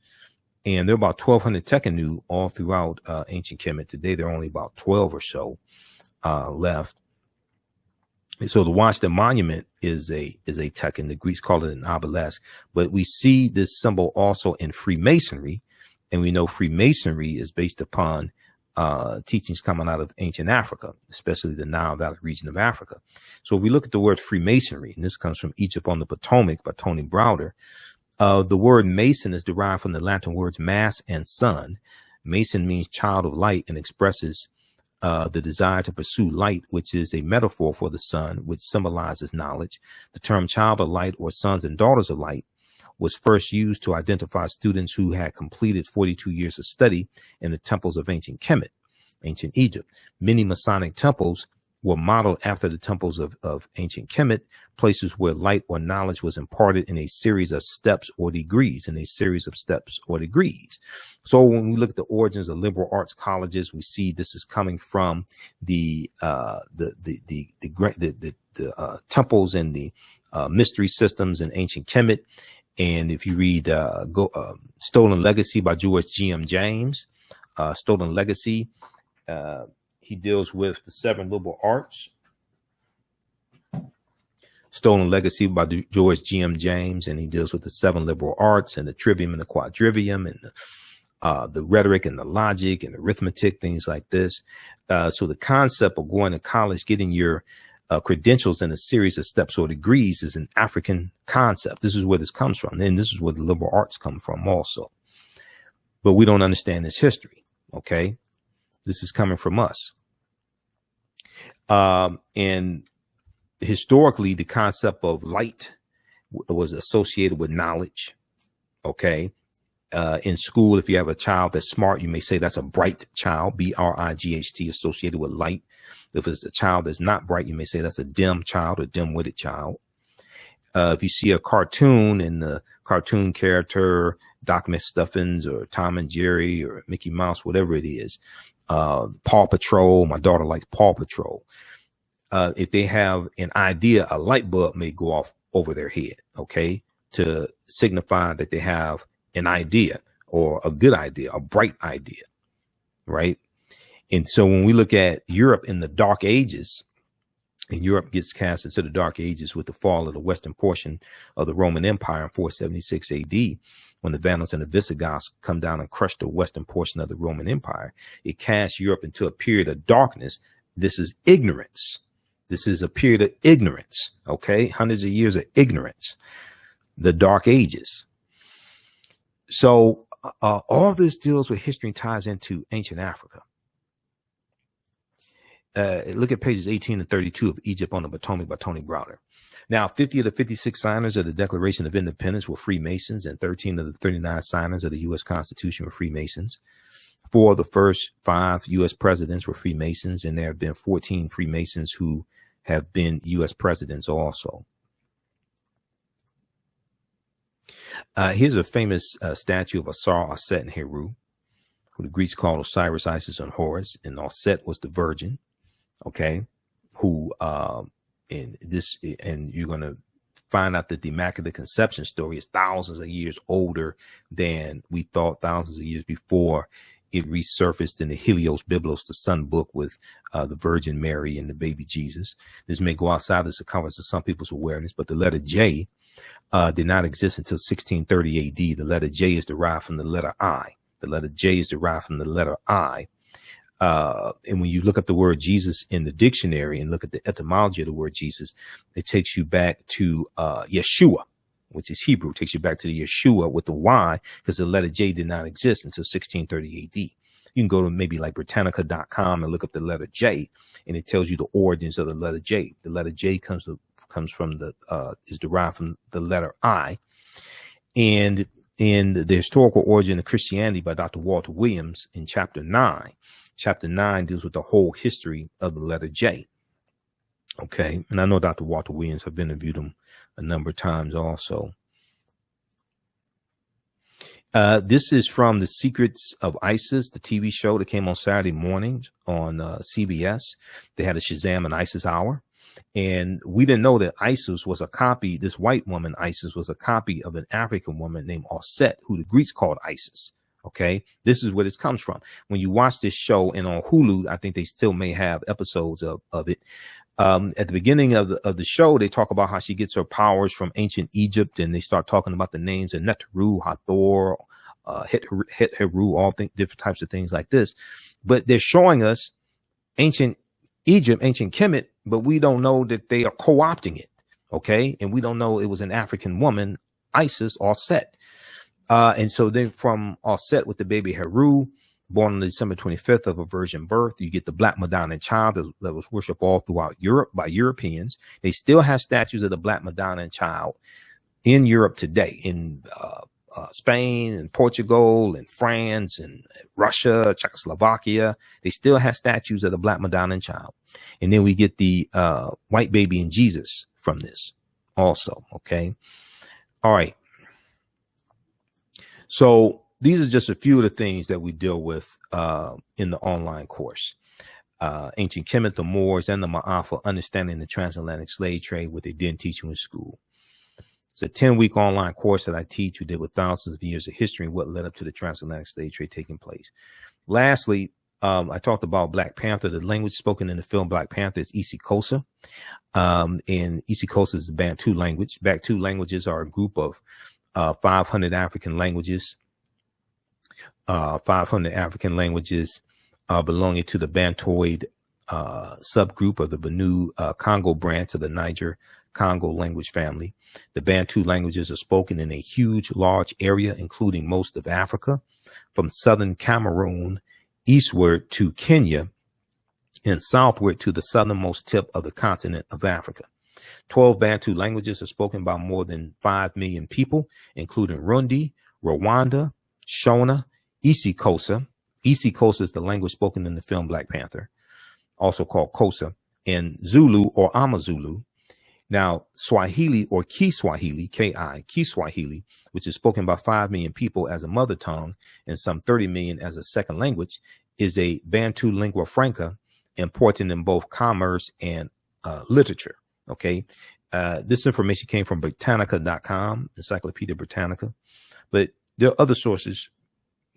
And there are about 1,200 Tekkenu all throughout ancient Kemet. Today, there are only about 12 or so left. And so the Washington Monument is a Tekken. The Greeks call it an obelisk. But we see this symbol also in Freemasonry. And we know Freemasonry is based upon teachings coming out of ancient Africa, especially the Nile Valley region of Africa. So if we look at the word Freemasonry, and this comes from Egypt on the Potomac by Tony Browder, the word Mason is derived from the Latin words mass and sun. Mason means child of light and expresses the desire to pursue light, which is a metaphor for the sun, which symbolizes knowledge. The term child of light or sons and daughters of light was first used to identify students who had completed 42 years of study in the temples of ancient Kemet, ancient Egypt. Many Masonic temples were modeled after the temples of ancient Kemet, places where light or knowledge was imparted in a series of steps or degrees, So when we look at the origins of liberal arts colleges, we see this is coming from the temples and the mystery systems in ancient Kemet. And if you read Stolen Legacy by George G.M. James, Stolen Legacy, he deals with the 7 liberal arts. Stolen Legacy by George G.M. James, and he deals with the 7 liberal arts and the trivium and the quadrivium and the rhetoric and the logic and arithmetic, things like this. So the concept of going to college, getting your credentials in a series of steps or degrees is an African concept. This is where this comes from. And this is where the liberal arts come from also. But we don't understand this history. Okay. This is coming from us. And historically, the concept of light was associated with knowledge. Okay. In school, if you have a child that's smart, you may say that's a bright child, B-R-I-G-H-T, associated with light. If it's a child that's not bright, you may say that's a dim child or dim-witted child. If you see a cartoon and the cartoon character, Doc McStuffins or Tom and Jerry or Mickey Mouse, whatever it is, Paw Patrol, my daughter likes Paw Patrol. If they have an idea, a light bulb may go off over their head, okay, to signify that they have an idea or a good idea, a bright idea, right? And so when we look at Europe in the Dark Ages, and Europe gets cast into the Dark Ages with the fall of the western portion of the Roman Empire in 476 AD, when the Vandals and the Visigoths come down and crush the western portion of the Roman Empire, it casts Europe into a period of darkness. This is ignorance. This is a period of ignorance, okay? Hundreds of years of ignorance, the Dark Ages. So all this deals with history and ties into ancient Africa. Look at pages 18 and 32 of Egypt on the Potomac by Tony Browder. Now, 50 of the 56 signers of the Declaration of Independence were Freemasons, and 13 of the 39 signers of the U.S. Constitution were Freemasons. 4 of the first 5 U.S. presidents were Freemasons, and there have been 14 Freemasons who have been U.S. presidents also. Here's a famous statue of Asar, Aset, and Heru, who the Greeks called Osiris, Isis, and Horus, and Aset was the virgin. Okay, who and you're going to find out that the Immaculate Conception story is thousands of years older than we thought, thousands of years before it resurfaced in the Helios Biblos, the Sun book, with the Virgin Mary and the baby Jesus. This may go outside the circumference of some people's awareness, but the letter J did not exist until 1630 AD. The letter J is derived from the letter I. The letter J is derived from the letter I. And when you look up the word Jesus in the dictionary and look at the etymology of the word Jesus, it takes you back to Yeshua, which is Hebrew. It takes you back to the Yeshua with the Y, because the letter J did not exist until 1630 AD. You can go to maybe like Britannica.com and look up the letter J, and it tells you the origins of the letter J. The letter J comes from is derived from the letter I. And in the historical origin of Christianity by Dr. Walter Williams in chapter 9. Chapter 9 deals with the whole history of the letter J. Okay. And I know Dr. Walter Williams, I've interviewed him a number of times also. This is from The Secrets of ISIS, the TV show that came on Saturday mornings on CBS. They had a Shazam and ISIS hour. And we didn't know that ISIS was a copy. This white woman, ISIS, was a copy of an African woman named Osset, who the Greeks called Isis. Okay. This is where this comes from. When you watch this show, and on Hulu, I think they still may have episodes of it. At the beginning of the show, they talk about how she gets her powers from ancient Egypt, and they start talking about the names of Neteru, Hathor, Heru, all different types of things like this. But they're showing us ancient Egypt, ancient Kemet, but we don't know that they are co-opting it. Okay. And we don't know it was an African woman, Isis, Osset. And so then from Osset with the baby Heru, born on December 25th of a virgin birth, you get the Black Madonna child that was worshipped all throughout Europe by Europeans. They still have statues of the Black Madonna child in Europe today, in Spain and Portugal and France and Russia, Czechoslovakia. They still have statues of the Black Madonna child. And then we get the white baby and Jesus from this also. Okay. All right. So these are just a few of the things that we deal with in the online course. Ancient Kemet, the Moors, and the Maafa, understanding the transatlantic slave trade, what they didn't teach you in school. It's a 10-week online course that I teach. We did with thousands of years of history and what led up to the transatlantic slave trade taking place. Lastly, I talked about Black Panther. The language spoken in the film Black Panther is isiXhosa. And isiXhosa is the Bantu language. Bantu languages are a group of 500 African languages. 500 African languages belonging to the Bantoid subgroup of the Benue Congo branch of the Niger Congo language family. The Bantu languages are spoken in a huge, large area, including most of Africa, from southern Cameroon eastward to Kenya and southward to the southernmost tip of the continent of Africa. 12 Bantu languages are spoken by more than 5 million people, including Rundi, Rwanda, Shona, isiXhosa. isiXhosa is the language spoken in the film Black Panther, also called Xhosa, and Zulu or Amazulu. Now, Swahili or Kiswahili, K-I, Kiswahili, which is spoken by 5 million people as a mother tongue and some 30 million as a second language, is a Bantu lingua franca important in both commerce and literature. Okay. This information came from Britannica.com, Encyclopedia Britannica, but there are other sources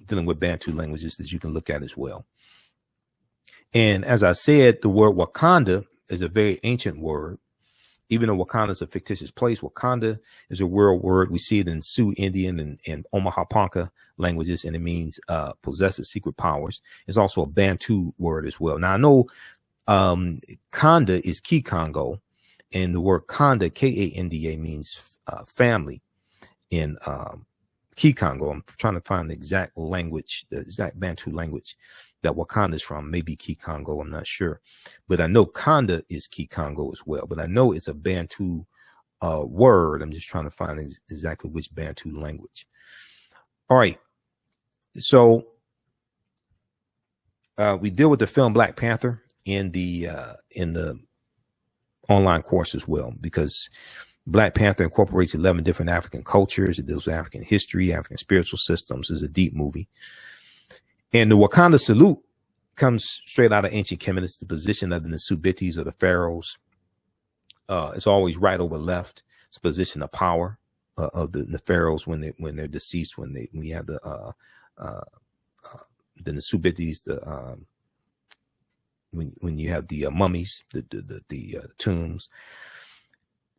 dealing with Bantu languages that you can look at as well. And as I said, the word Wakanda is a very ancient word. Even though Wakanda is a fictitious place, Wakanda is a real word. We see it in Sioux Indian and Omaha Ponca languages, and it means possesses secret powers. It's also a Bantu word as well. Now, I know Kanda is Kikongo, and the word Kanda, K-A-N-D-A, means family in Kikongo. I'm trying to find the exact language, the exact Bantu language that Wakanda is from. Maybe Kikongo, I'm not sure. But I know Kanda is Kikongo as well. But I know it's a Bantu word. I'm just trying to find exactly which Bantu language. All right. So we deal with the film Black Panther in the online course as well, because Black Panther incorporates 11 different African cultures. It deals with African history, African spiritual systems. It's a deep movie. And the Wakanda salute comes straight out of ancient Kemet. It's the position of the Nsubitis or the pharaohs. It's always right over left. It's a position of power of the pharaohs when they're deceased. When you have the Nsubitis, when you have the mummies, the tombs.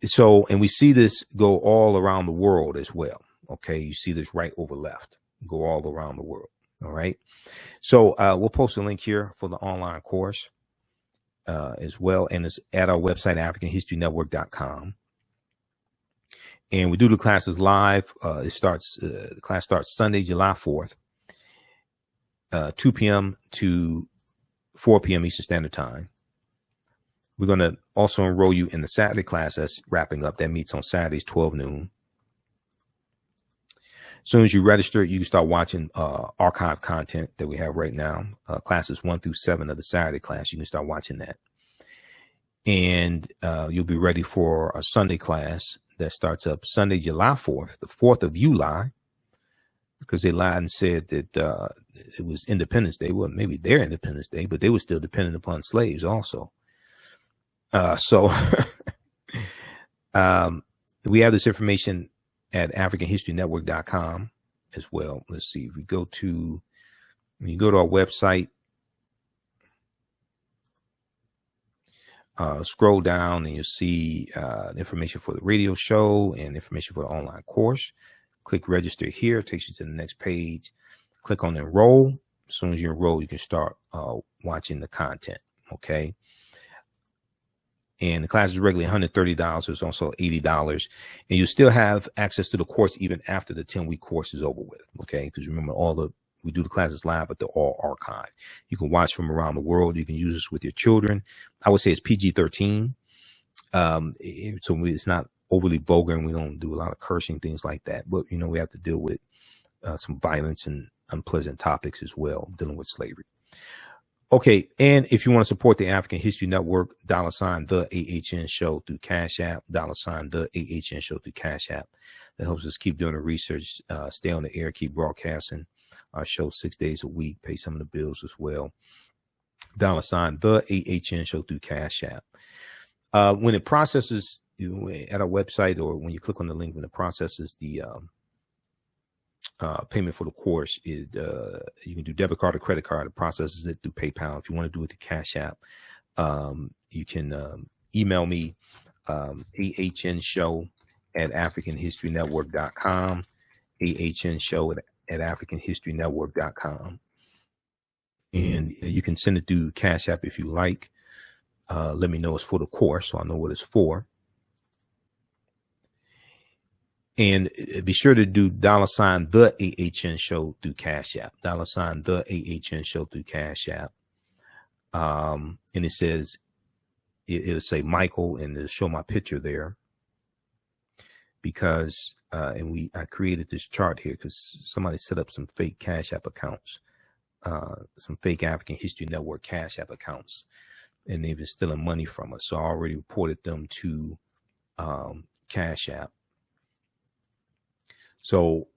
So, and we see this go all around the world as well. Okay, you see this right over left, go all around the world. All right. So we'll post a link here for the online course as well. And it's at our website, AfricanHistoryNetwork.com. And we do the classes live. The class starts Sunday, July 4th, 2 p.m. to 4 p.m. Eastern Standard Time. We're going to also enroll you in the Saturday class that's wrapping up. That meets on Saturdays, 12 noon. As soon as you register, you can start watching archive content that we have right now. Classes 1 through 7 of the Saturday class. You can start watching that. And you'll be ready for a Sunday class that starts up Sunday, July 4th, the 4th of July, because they lied and said that it was Independence Day. Well, maybe their Independence Day, but they were still dependent upon slaves also. So we have this information at AfricanHistoryNetwork.com as well. Let's see. If we go to, when you go to our website, scroll down and you'll see information for the radio show and information for the online course. Click register here. It takes you to the next page. Click on enroll. As soon as you enroll, you can start watching the content. Okay. And the class is regularly $130. It's also $80. And you still have access to the course even after the 10-week course is over with. Okay. Because remember, we do the classes live, but they're all archived. You can watch from around the world. You can use this with your children. I would say it's PG-13. So it's not overly vulgar, and we don't do a lot of cursing, things like that. But, we have to deal with some violence and unpleasant topics as well, dealing with slavery. Okay, and if you want to support the African History Network, $, the AHN Show through Cash App, $, the AHN Show through Cash App. That helps us keep doing the research, stay on the air, keep broadcasting our show 6 days a week, pay some of the bills as well. $, the AHN Show through Cash App. When it processes at our website, or when you click on the link, when it processes the payment for the course, you can do debit card or credit card. It processes it through PayPal. If you want to do it through Cash App, you can email me, ahnshow@africanhistorynetwork.com, ahnshow@africanhistorynetwork.com. And you can send it through Cash App if you like. Let me know it's for the course, so I know what it's for. And be sure to do $, the AHN Show through Cash App, $, the AHN Show through Cash App. And it says, it'll say Michael, and it'll show my picture there, because, I created this chart here because somebody set up some fake Cash App accounts, some fake African History Network Cash App accounts, and they've been stealing money from us. So I already reported them to Cash App. So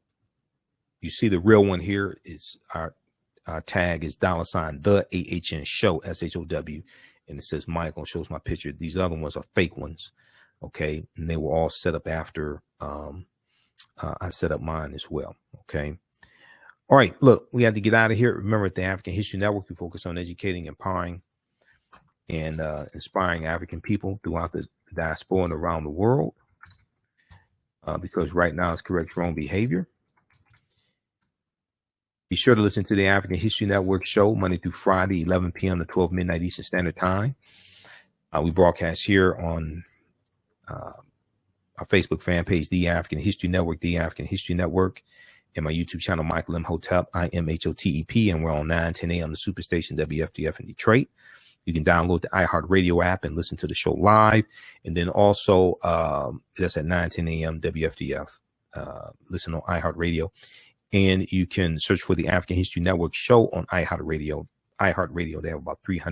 you see the real one here is our tag is $, the AHN Show, SHOW, and it says Michael, shows my picture. These other ones are fake ones. Okay. And they were all set up after I set up mine as well. Okay. All right. Look, we have to get out of here. Remember, at the African History Network, we focus on educating, empowering, and inspiring African people throughout the diaspora and around the world. Because right now it's correct your own behavior. Be sure to listen to the African History Network show Monday through Friday, 11 p.m. to 12 midnight Eastern Standard Time. We broadcast here on our Facebook fan page, The African History Network, The African History Network, and my YouTube channel, Michael Imhotep, IMHOTEP, and we're on 9:10 a.m. the Superstation WFDF in Detroit. You can download the iHeartRadio app and listen to the show live. And then also, that's at 9:10 a.m. WFDF. Listen on iHeartRadio. And you can search for the African History Network show on iHeartRadio. They have about 300